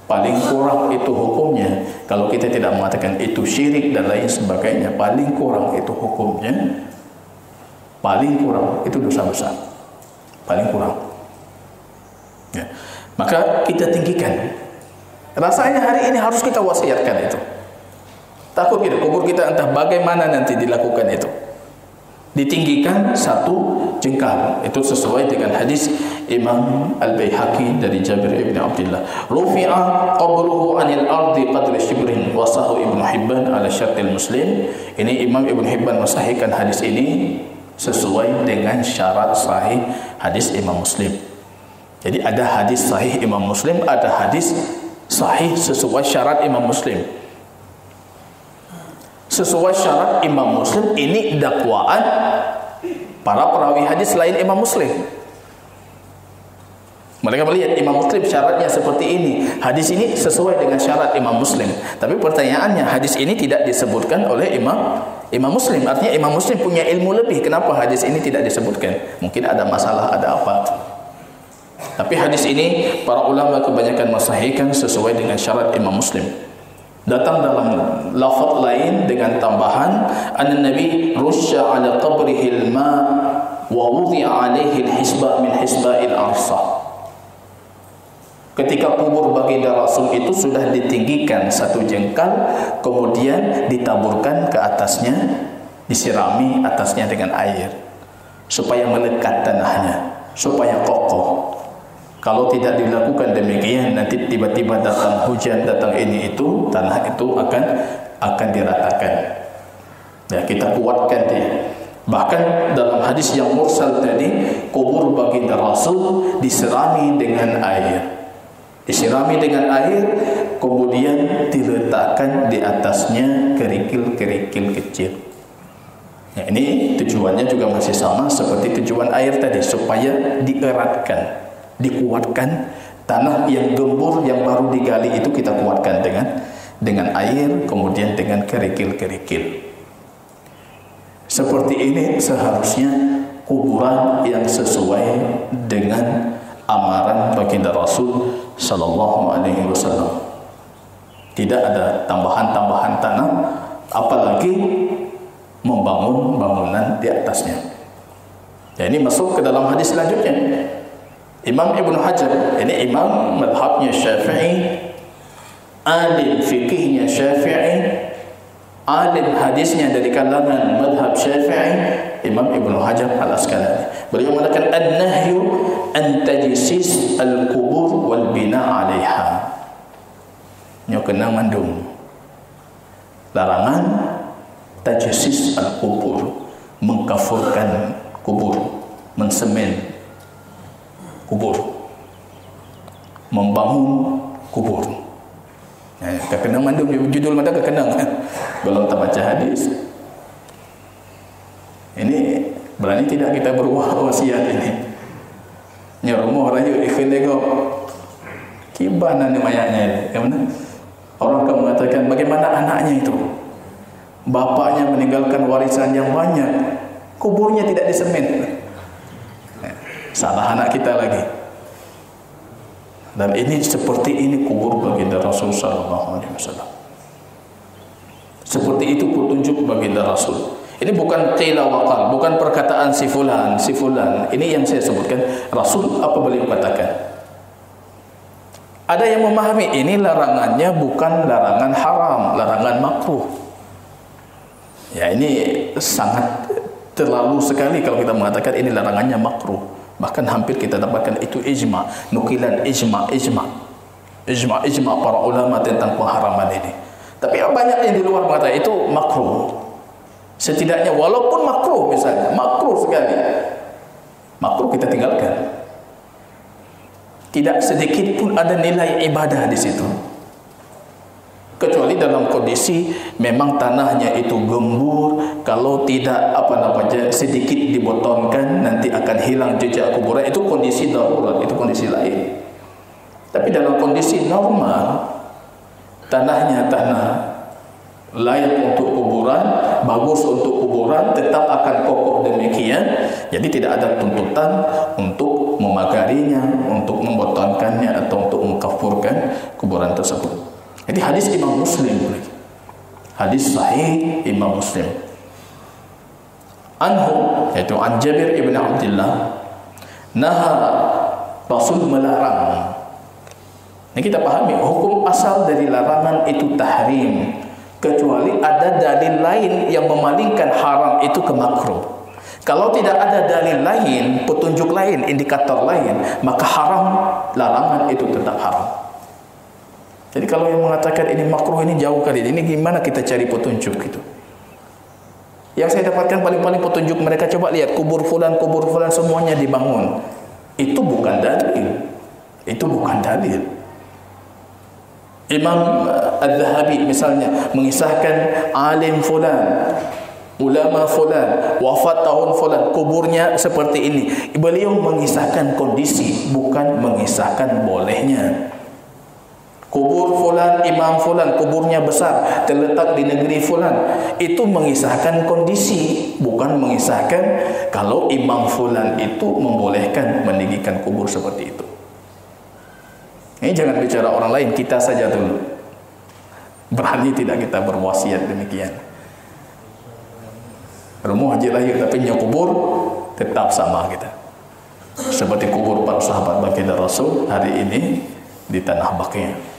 Paling kurang itu hukumnya, kalau kita tidak mengatakan itu syirik dan lain sebagainya, paling kurang itu hukumnya, paling kurang itu dosa besar, paling kurang. Ya. Maka kita tinggikan. Rasanya hari ini harus kita wasiatkan itu. Takut kita kubur kita entah bagaimana nanti dilakukan itu. Ditinggikan satu jengkal. Itu sesuai dengan hadis Imam Al-Baihaqi dari Jabir ibn Abdullah. Rufi'a qabruhu anil ardi qadri shibrin wa sahu Ibnu Hibban ala syartil Muslim. Ini Imam Ibnu Hibban mensahihkan hadis ini sesuai dengan syarat sahih hadis Imam Muslim. Jadi ada hadis sahih Imam Muslim, ada hadis sahih sesuai syarat Imam Muslim. Sesuai syarat Imam Muslim, ini dakwaan para perawi hadis lain Imam Muslim. Mereka melihat Imam Muslim syaratnya seperti ini, hadis ini sesuai dengan syarat Imam Muslim. Tapi pertanyaannya, hadis ini tidak disebutkan oleh Imam Muslim. Artinya Imam Muslim punya ilmu lebih. Kenapa hadis ini tidak disebutkan? Mungkin ada masalah, ada apa. Tapi hadis ini para ulama kebanyakan mensahihkan sesuai dengan syarat Imam Muslim. Datang dalam lafaz lain dengan tambahan, an-nabi rusya ala qabrihi al-ma wa wudi'a alaihi al-hisba min hisba'il arsah. Ketika kubur baginda Rasul itu sudah ditinggikan satu jengkal, kemudian ditaburkan ke atasnya, disirami atasnya dengan air supaya melekat tanahnya, supaya kokoh. Kalau tidak dilakukan demikian, nanti tiba-tiba datang hujan, datang ini itu, tanah itu akan diratakan. Ya, kita kuatkan dia. Bahkan dalam hadis yang mursal tadi, kubur baginda Rasul diserami dengan air. Disirami dengan air, kemudian diletakkan di atasnya kerikil-kerikil kecil. Ya, ini tujuannya juga masih sama seperti tujuan air tadi, supaya dieratkan, dikuatkan. Tanah yang gembur yang baru digali itu kita kuatkan dengan air, kemudian dengan kerikil-kerikil. Seperti ini seharusnya kuburan yang sesuai dengan amaran baginda Rasul sallallahu alaihi wasallam. Tidak ada tambahan-tambahan tanah, apalagi membangun bangunan di atasnya. Dan ini masuk ke dalam hadis selanjutnya. Imam Ibnu Hajar, ini imam madhabnya Syafi'i, alim fikihnya Syafi'i, alim hadisnya dari kalangan madhab Syafi'i, Imam Ibnu Hajar Al-Asqalani. Beliau mengatakan an-nahyu an tajsis al-qubur wal bina 'alaiha. Nyo kena mandung. Larangan tajsis al-qubur, mengkafurkan kubur, mensemen kubur, membangun kubur. Kena mandung judul mata kena belum tak baca hadis. Ini berani tidak kita berwasiat ini. Nyerumuh rayu ikhwan nego kibana ni mayatnya. Bagaimana? Orang akan mengatakan bagaimana anaknya itu? Bapaknya meninggalkan warisan yang banyak, kuburnya tidak disemen. Salah anak kita lagi. Dan ini seperti ini kubur baginda Rasul sallallahu alaihi wasallam. Seperti itu petunjuk baginda Rasul. Ini bukan qila waqal, bukan perkataan si fulan. Ini yang saya sebutkan Rasul apa beliau katakan. Ada yang memahami ini larangannya bukan larangan haram, larangan makruh. Ya, ini sangat terlalu sekali kalau kita mengatakan ini larangannya makruh. Bahkan hampir kita dapatkan itu ijma, nukilan ijma para ulama tentang pengharaman ini. Tapi banyak yang di luar mengatakan itu makruh. Setidaknya walaupun makruh, misalnya makruh sekali, makruh kita tinggalkan. Tidak sedikit pun ada nilai ibadah di situ. Kecuali dalam kondisi memang tanahnya itu gembur, kalau tidak sedikit dibotonkan nanti akan hilang jejak kuburan, itu kondisi darurat, itu kondisi lain. Tapi dalam kondisi normal, tanahnya tanah layak untuk kuburan, bagus untuk kuburan, tetap akan kokoh demikian. Jadi tidak ada tuntutan untuk memagarinya, untuk membotonkannya atau untuk mengkafurkan kuburan tersebut. Jadi hadis Imam Muslim, hadis sahih Imam Muslim. Anhu, yaitu an Jabir ibn Abdullah, naha, Rasul melarang. Ini kita pahami, hukum asal dari larangan itu tahrim, kecuali ada dalil lain yang memalingkan haram itu ke makruh. Kalau tidak ada dalil lain, petunjuk lain, indikator lain, maka haram, larangan itu tetap haram. Jadi kalau yang mengatakan ini makruh, ini jauh kali, ini gimana kita cari petunjuk gitu? Yang saya dapatkan paling-paling petunjuk, mereka coba lihat kubur fulan semuanya dibangun. Itu bukan dalil. Itu bukan dalil. Imam Al-Zahabi misalnya mengisahkan alim fulan, ulama fulan, wafat tahun fulan, kuburnya seperti ini. Beliau mengisahkan kondisi, bukan mengisahkan bolehnya. Kubur fulan, imam fulan, kuburnya besar, terletak di negeri fulan. Itu mengisahkan kondisi, bukan mengisahkan kalau imam fulan itu membolehkan meninggikan kubur seperti itu. Ini jangan bicara orang lain, kita saja dulu. Berani tidak kita berwasiat demikian? Rumah Haji Lahir tapi punya kubur tetap sama kita. Seperti kubur para sahabat baginda Rasul hari ini di tanah Baqi'.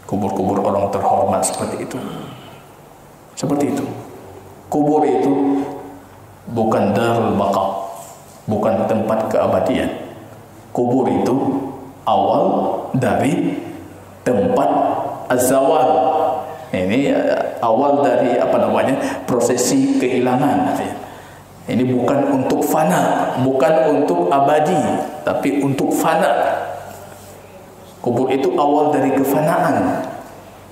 Kubur-kubur orang terhormat seperti itu. Seperti itu. Kubur itu bukan darul baqa, bukan tempat keabadian. Kubur itu awal dari tempat az-zawal. Ini awal dari prosesi kehilangan. Ini bukan untuk fana, bukan untuk abadi, tapi untuk fana. Kubur itu awal dari kefanaan.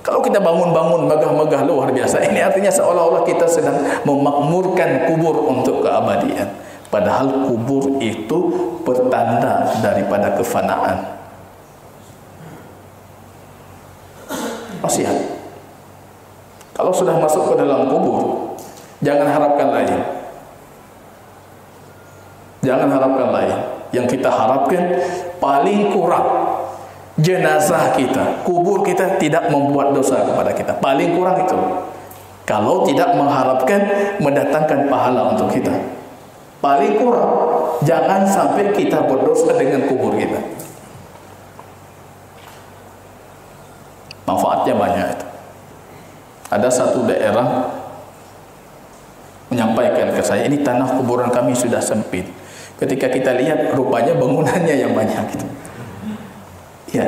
Kalau kita bangun-bangun megah-megah luar biasa, ini artinya seolah-olah kita sedang memakmurkan kubur untuk keabadian. Padahal kubur itu pertanda daripada kefanaan. Wasiat. Kalau sudah masuk ke dalam kubur, jangan harapkan lain. Jangan harapkan lain. Yang kita harapkan paling kurang jenazah kita, kubur kita tidak membuat dosa kepada kita. Paling kurang itu. Kalau tidak mengharapkan mendatangkan pahala untuk kita. Paling kurang, jangan sampai kita berdosa dengan kubur kita. Manfaatnya banyak itu. Ada satu daerah menyampaikan ke saya, ini tanah kuburan kami sudah sempit. Ketika kita lihat, rupanya bangunannya yang banyak gitu. Ya,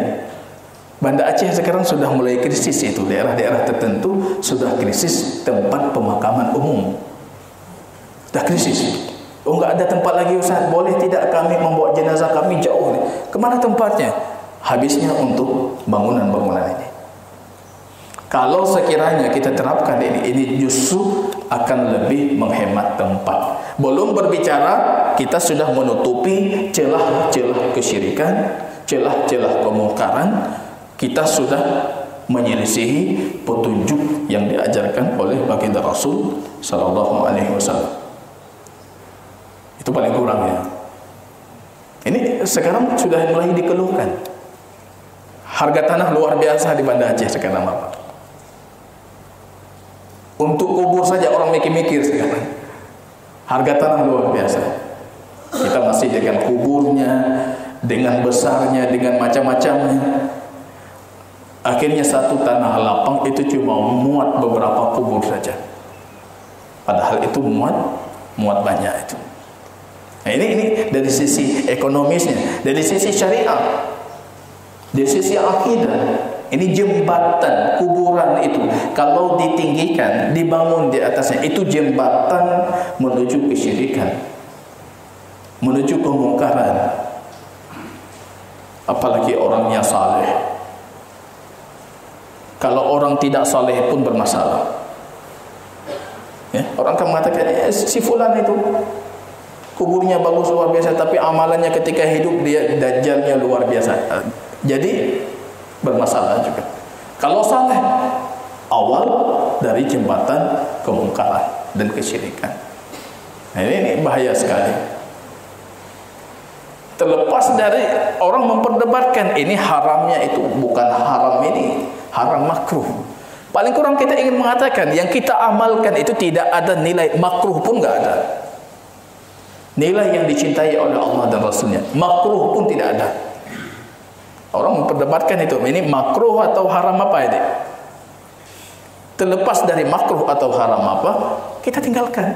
Banda Aceh sekarang sudah mulai krisis itu. Daerah-daerah tertentu sudah krisis tempat pemakaman umum. Sudah krisis. Oh, enggak ada tempat lagi Ustaz. Boleh tidak kami membawa jenazah kami jauh? Kemana tempatnya? Habisnya untuk bangunan-bangunan ini. Kalau sekiranya kita terapkan ini justru akan lebih menghemat tempat. Belum berbicara kita sudah menutupi celah-celah kesyirikan, celah-celah kemungkaran. Kita sudah menyelisihi petunjuk yang diajarkan oleh baginda Rasul sallallahu alaihi wasallam. Itu paling kurangnya. Ini sekarang sudah mulai dikeluhkan. Harga tanah luar biasa di Banda Aceh sekarang, Bapak. Untuk kubur saja orang mikir-mikir sekarang. Harga tanah luar biasa. Kita masih dengan kuburnya, dengan besarnya, dengan macam-macamnya. Akhirnya satu tanah lapang itu cuma muat beberapa kubur saja. Padahal itu muat banyak itu. Nah, ini dari sisi ekonomisnya, dari sisi syariah, dari sisi akidah. Ini jembatan kuburan itu kalau ditinggikan, dibangun di atasnya, itu jembatan menuju kesyirikan, menuju kemungkaran. Apalagi orangnya saleh. Kalau orang tidak saleh pun bermasalah. Ya, orang akan mengatakan si fulan itu kuburnya bagus luar biasa, tapi amalannya ketika hidup dia dajjalnya luar biasa. Jadi bermasalah juga. Kalau saleh, awal dari jembatan kemungkaran dan kesyirikan. Nah, ini bahaya sekali. Terlepas dari orang memperdebatkan ini haramnya itu bukan haram, ini haram makruh. Paling kurang kita ingin mengatakan yang kita amalkan itu tidak ada nilai makruh pun nggak ada. Nilai yang dicintai oleh Allah dan Rasulnya, makruh pun tidak ada. Orang memperdebatkan itu, ini makruh atau haram apa ini? Terlepas dari makruh atau haram apa, kita tinggalkan.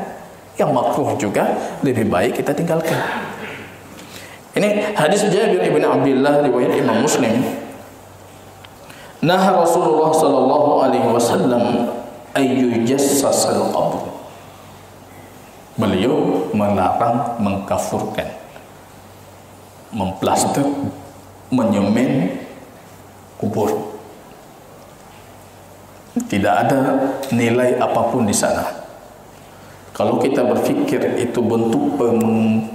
Yang makruh juga lebih baik kita tinggalkan. Ini hadis Jabir bin Abdullah riwayat Imam Muslim. Nah Rasulullah sallallahu alaihi wasallam ayyujassasal qabr. Beliau melarang mengkafurkan, memplaster, menyemen kubur. Tidak ada nilai apapun di sana. Kalau kita berfikir itu bentuk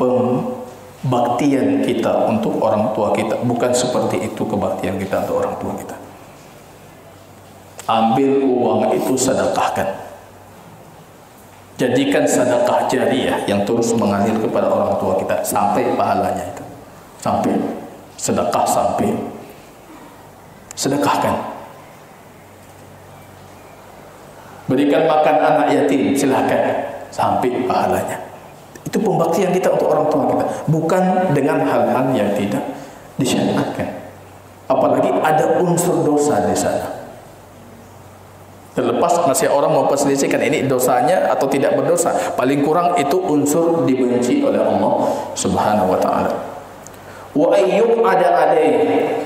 pembaktian kita untuk orang tua kita, bukan seperti itu kebaktian kita untuk orang tua kita. Ambil uang itu sedekahkan. Jadikan sedekah jariah yang terus mengalir kepada orang tua kita sampai pahalanya itu. Sampai sedekah, sampai sedekahkan. Berikan makan anak yatim, silakan, sampai pahalanya. Itu pembaktian kita untuk orang tua kita, bukan dengan hal-hal yang tidak disyariatkan. Apalagi ada unsur dosa di sana. Terlepas masih orang memperselisihkan ini dosanya atau tidak berdosa, paling kurang itu unsur dibenci oleh Allah Subhanahu wa taala. Wa ayyub ada alaih.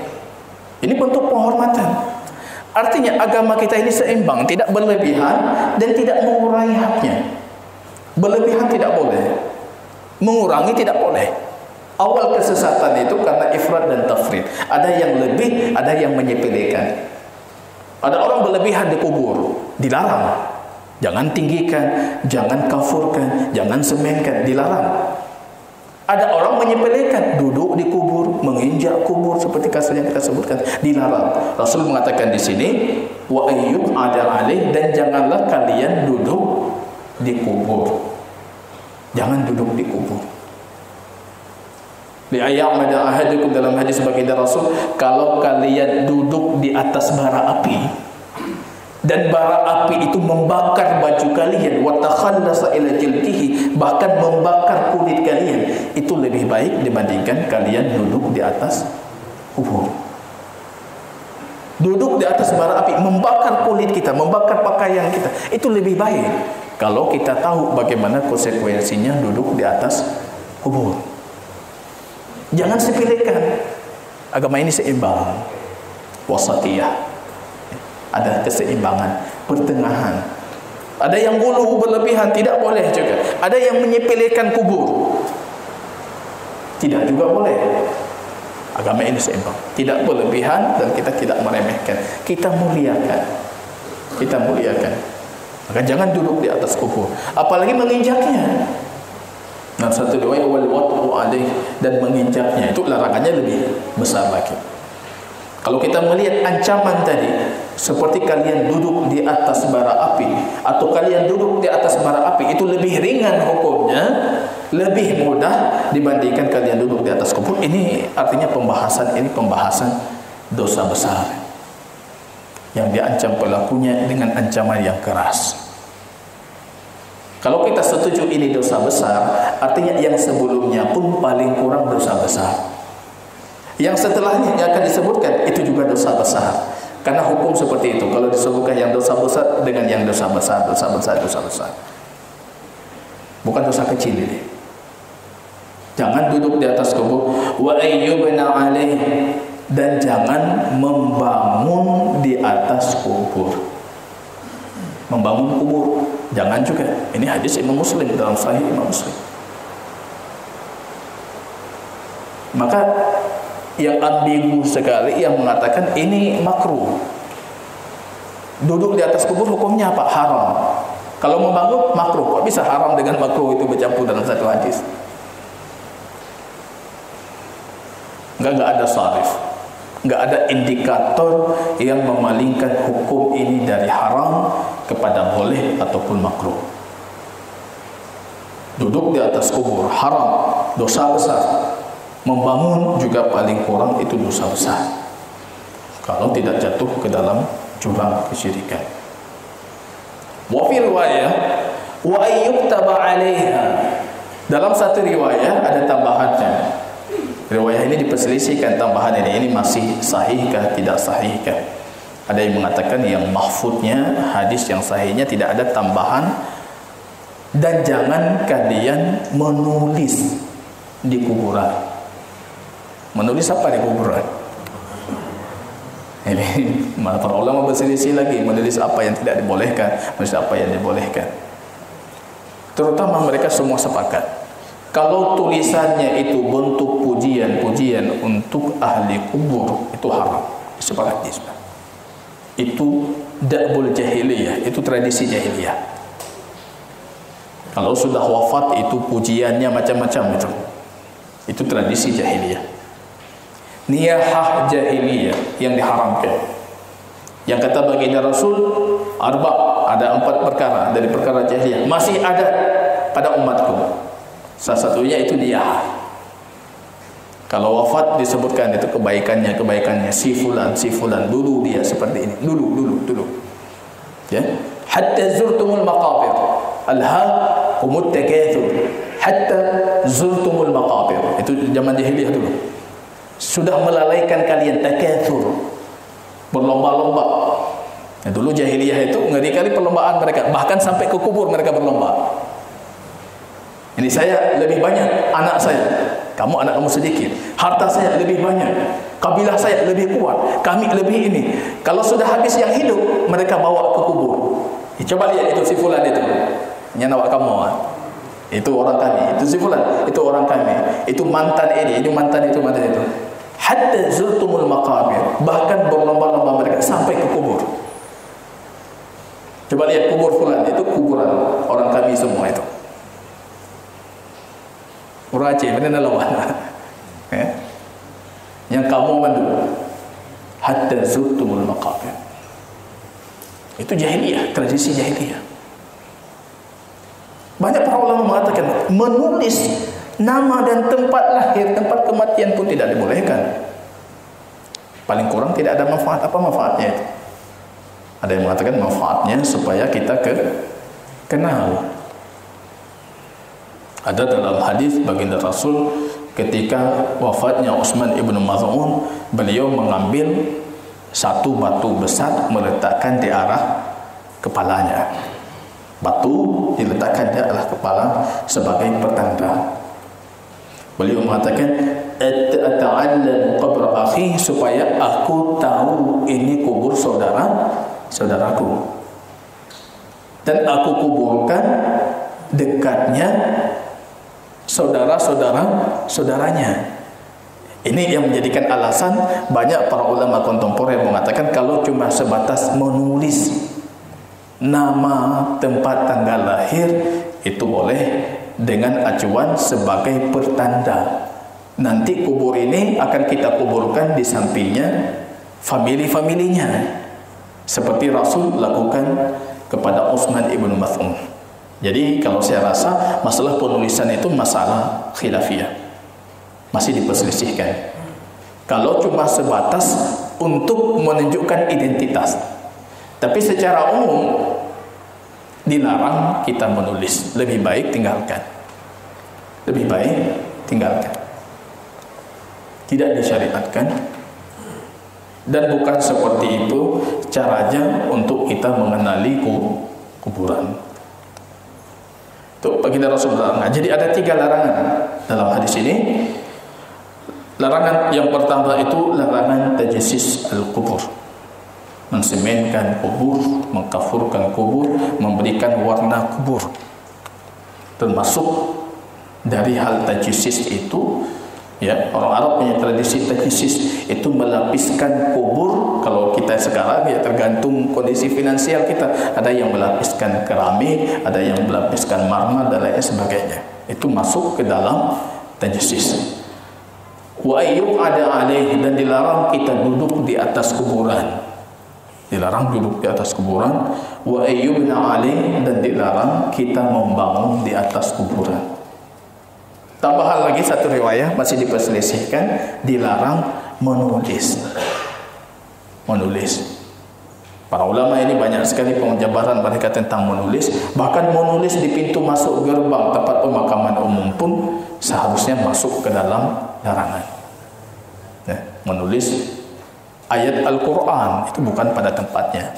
Ini bentuk penghormatan. Artinya agama kita ini seimbang, tidak berlebihan dan tidak mengurangi haknya. Berlebihan tidak boleh, mengurangi tidak boleh. Awal kesesatan itu karena ifrat dan tafrid. Ada yang lebih, ada yang menyepelekan. Ada orang berlebihan di kubur, dilarang. Jangan tinggikan, jangan kafurkan, jangan semenkan, dilarang. Ada orang menyepelekan, duduk di kubur, menginjak kubur seperti kasus yang kita sebutkan, dilarang. Rasul mengatakan di sini, wa ayyub ada alaih, dan janganlah kalian duduk di kubur. Jangan duduk di kubur. Li ayyamada ahadukum, dalam hadis baginda Rasul, kalau kalian duduk di atas bara api dan bara api itu membakar baju kalian, wa takhallasa ila jildihi, bahkan membakar kulit kalian, itu lebih baik dibandingkan kalian duduk di atas kubur. Duduk di atas bara api membakar kulit kita, membakar pakaian kita, itu lebih baik kalau kita tahu bagaimana konsekuensinya duduk di atas kubur. Jangan sepelekan. Agama ini seimbang, wasatiyah. Ada keseimbangan, pertengahan. Ada yang gulu berlebihan, tidak boleh juga. Ada yang menyepelekan kubur, tidak juga boleh. Agama ini seimbang, tidak berlebihan dan kita tidak meremehkan. Kita muliakan, kita muliakan. Maka jangan duduk di atas kubur, apalagi menginjaknya. Nah, satu riwayat wal watu alaih, dan menginjaknya, itu larangannya lebih besar lagi. Kalau kita melihat ancaman tadi, seperti kalian duduk di atas bara api atau kalian duduk di atas bara api, itu lebih ringan hukumnya, lebih mudah dibandingkan kalian duduk di atas kubur. Ini artinya pembahasan ini pembahasan dosa besar yang diancam pelakunya dengan ancaman yang keras. Kalau kita setuju ini dosa besar, artinya yang sebelumnya pun paling kurang dosa besar. Yang setelahnya yang akan disebutkan itu juga dosa besar. Karena hukum seperti itu. Kalau disebutkan yang dosa besar dengan yang dosa besar, dosa besar, dosa besar. Bukan dosa kecil ini. Jangan duduk di atas kubur. Wa ayyubna alaih, dan jangan membangun di atas kubur. Membangun kubur jangan juga. Ini hadis Imam Muslim, dalam Sahih Imam Muslim. Maka yang ambigu sekali yang mengatakan ini makruh. Duduk di atas kubur hukumnya apa? Haram. Kalau membangun makruh. Kok bisa haram dengan makruh itu bercampur dalam satu hadis? Enggak ada sarif, enggak ada indikator yang memalingkan hukum ini dari haram kepada boleh ataupun makruh. Duduk di atas kubur haram, dosa besar. Membangun juga paling kurang itu dosa besar, kalau tidak jatuh ke dalam jurang kesyirikan. Wa fi riwayah wa ayyuktaba 'alaiha. Dalam satu riwayah ada tambahannya. Riwayah ini diperselisihkan, tambahan ini masih sahihkah tidak sahihkah. Ada yang mengatakan yang mahfudnya, hadis yang sahihnya tidak ada tambahan. Dan jangan kalian menulis di kuburan. Menulis apa di kuburan? Ini para ulama berselisih lagi, menulis apa yang tidak dibolehkan, menulis apa yang dibolehkan. Terutama mereka semua sepakat, kalau tulisannya itu bentuk pujian-pujian untuk ahli kubur, itu haram. Sepakat Islam. Itu da'bul jahiliyah, itu tradisi jahiliyah. Kalau sudah wafat itu pujiannya macam-macam itu. Itu tradisi jahiliyah. Niyahah jahiliyah yang diharamkan. Yang kata baginda Rasul, ada 4 perkara dari perkara jahiliyah masih ada pada umatku. Salah satunya itu niyah. Kalau wafat disebutkan itu kebaikannya si fulan dulu dia seperti ini, dulu. Ya, hatta zurtumul maqabir. Alhaakumut takatsur hatta zurtumul maqabir. Itu zaman jahiliyah dulu. Sudah melalaikan kalian takatsur, berlomba-lomba. Nah, dulu jahiliyah itu ngeri kali perlombaan mereka, bahkan sampai ke kubur mereka berlomba. Ini saya lebih banyak anak saya, kamu anak kamu sedikit. Harta saya lebih banyak, kabilah saya lebih kuat, kami lebih ini. Kalau sudah habis yang hidup, mereka bawa ke kubur. Coba lihat itu si fulan itu, nyawa kamu. Itu orang kami, itu si fulan, itu orang kami. Itu mantan ini, itu mantan itu, mantan itu. Hatta zurtumul maqabir, bahkan berlomba-lomba mereka sampai ke kubur. Coba lihat kubur fulan, itu kuburan orang kami semua itu. Orang Aceh, mana lawan? Yang kamu mandu, hatta zurtumul maqabir. Itu jahiliyah, tradisi jahiliyah. Banyak para ulama mengatakan menulis nama dan tempat lahir, tempat kematian pun tidak dibolehkan. Paling kurang tidak ada manfaat. Apa manfaatnya itu? Ada yang mengatakan manfaatnya supaya kita kenal. Ada dalam hadis baginda Rasul ketika wafatnya Utsman ibn Maz'un, beliau mengambil satu batu besar meletakkan di arah kepalanya. Batu diletakkan di arah kepala sebagai pertanda. Beliau mengatakan, "Ata'allam qabr akhi," supaya aku tahu ini kubur saudaraku. Dan aku kuburkan dekatnya saudaranya. Ini yang menjadikan alasan banyak para ulama kontemporer mengatakan kalau cuma sebatas menulis nama, tempat, tanggal lahir itu boleh dengan acuan sebagai pertanda. Nanti kubur ini akan kita kuburkan di sampingnya famili-familinya, seperti Rasul lakukan kepada Utsman ibn Maz'un. Jadi kalau saya rasa masalah penulisan itu masalah khilafiyah, masih diperselisihkan. Kalau cuma sebatas untuk menunjukkan identitas, tapi secara umum dilarang kita menulis. Lebih baik tinggalkan. Lebih baik tinggalkan. Tidak disyariatkan. Dan bukan seperti itu caranya untuk kita mengenali kuburan. Itu baginda Rasul melarang. Jadi ada 3 larangan dalam hadis ini. Larangan yang pertama itu larangan tajassis al-qubur, mensemenkan kubur, mengkafurkan kubur, memberikan warna kubur. Termasuk dari hal tajassis itu, ya, orang Arab punya tradisi tajassis itu melapiskan kubur. Kalau kita sekarang ya tergantung kondisi finansial kita, ada yang melapiskan keramik, ada yang melapiskan marmer dan lain sebagainya. Itu masuk ke dalam tajassis. Wa ayyub ada alaih, dan dilarang kita duduk di atas kuburan. Dilarang duduk di atas kuburan. Wa ayyubna alaih, dan dilarang kita membangun di atas kuburan. Tambahan lagi satu riwayat masih diperselisihkan, dilarang menulis. Menulis. Para ulama ini banyak sekali penjabaran mereka tentang menulis. Bahkan menulis di pintu masuk gerbang tempat pemakaman umum pun seharusnya masuk ke dalam larangan. Ya, menulis ayat Al-Quran itu bukan pada tempatnya.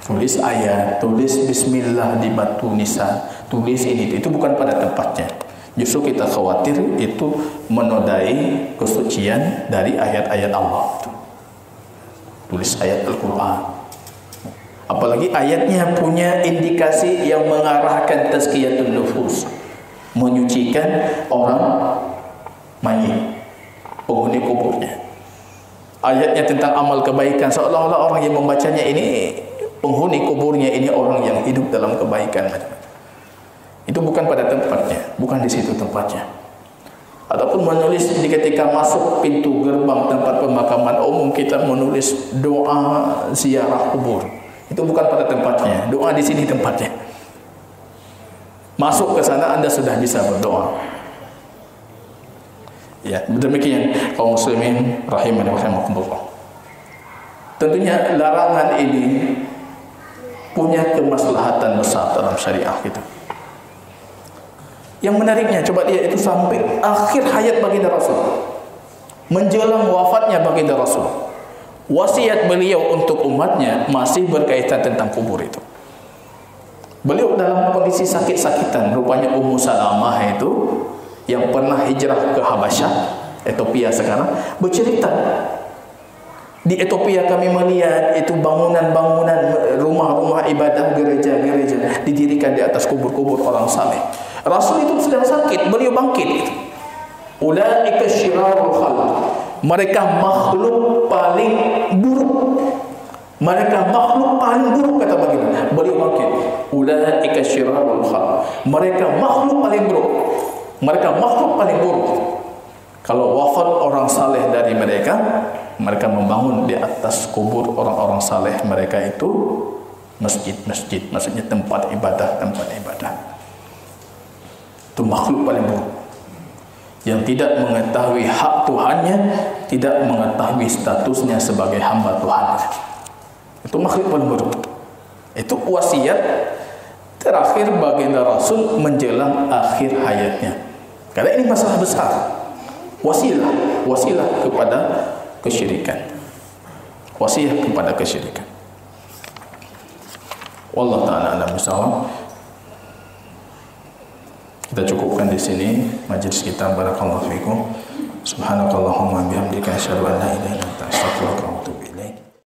Tulis ayat, tulis bismillah di batu nisan, tulis ini, itu bukan pada tempatnya. Justru kita khawatir itu menodai kesucian dari ayat-ayat Allah. Tulis ayat Al-Quran, apalagi ayatnya punya indikasi yang mengarahkan tazkiyatun nufus, menyucikan orang mayit, penghuni kuburnya. Ayatnya tentang amal kebaikan, seolah-olah orang yang membacanya ini penghuni kuburnya, ini orang yang hidup dalam kebaikan. Itu bukan pada tempatnya, bukan di situ tempatnya. Ataupun menulis di ketika masuk pintu gerbang tempat pemakaman umum, kita menulis doa ziarah kubur. Itu bukan pada tempatnya. Doa di sini tempatnya. Masuk ke sana Anda sudah bisa berdoa. Ya, demikian kaum muslimin rahimani wa rahimakumullah. Tentunya larangan ini punya kemaslahatan besar dalam syariah kita. Yang menariknya, coba lihat itu sampai akhir hayat baginda Rasul, menjelang wafatnya baginda Rasul, wasiat beliau untuk umatnya masih berkaitan tentang kubur itu. Beliau dalam kondisi sakit-sakitan, rupanya Ummu Salamah itu yang pernah hijrah ke Habasyah, Ethiopia sekarang, bercerita, di Ethiopia kami melihat itu bangunan-bangunan, rumah-rumah ibadah, gereja-gereja didirikan di atas kubur-kubur orang saleh. Rasul itu sedang sakit, beliau bangkit. Ulaika syirarul khalq, mereka makhluk paling buruk. Mereka makhluk paling buruk, kata baginda. Beliau bangkit. Ulaika syirarul khalq, mereka makhluk paling buruk. Mereka makhluk paling buruk. Kalau wafat orang saleh dari mereka, mereka membangun di atas kubur orang-orang saleh mereka itu masjid-masjid, maksudnya tempat ibadah. Itu makhluk paling buruk, yang tidak mengetahui hak Tuhannya, tidak mengetahui statusnya sebagai hamba Tuhan. Itu makhluk paling buruk. Itu wasiat terakhir baginda Rasul menjelang akhir hayatnya. Karena ini masalah besar. Wasilah kepada kesyirikan. Wasilah kepada kesyirikan. Wallahu ta'ala a'lam bishawab. Kita cukupkan di sini majelis kita. Barakallahu fikum. Subhanakallahumma bihamdika asyhadu an la ilaha illa anta astaghfiruka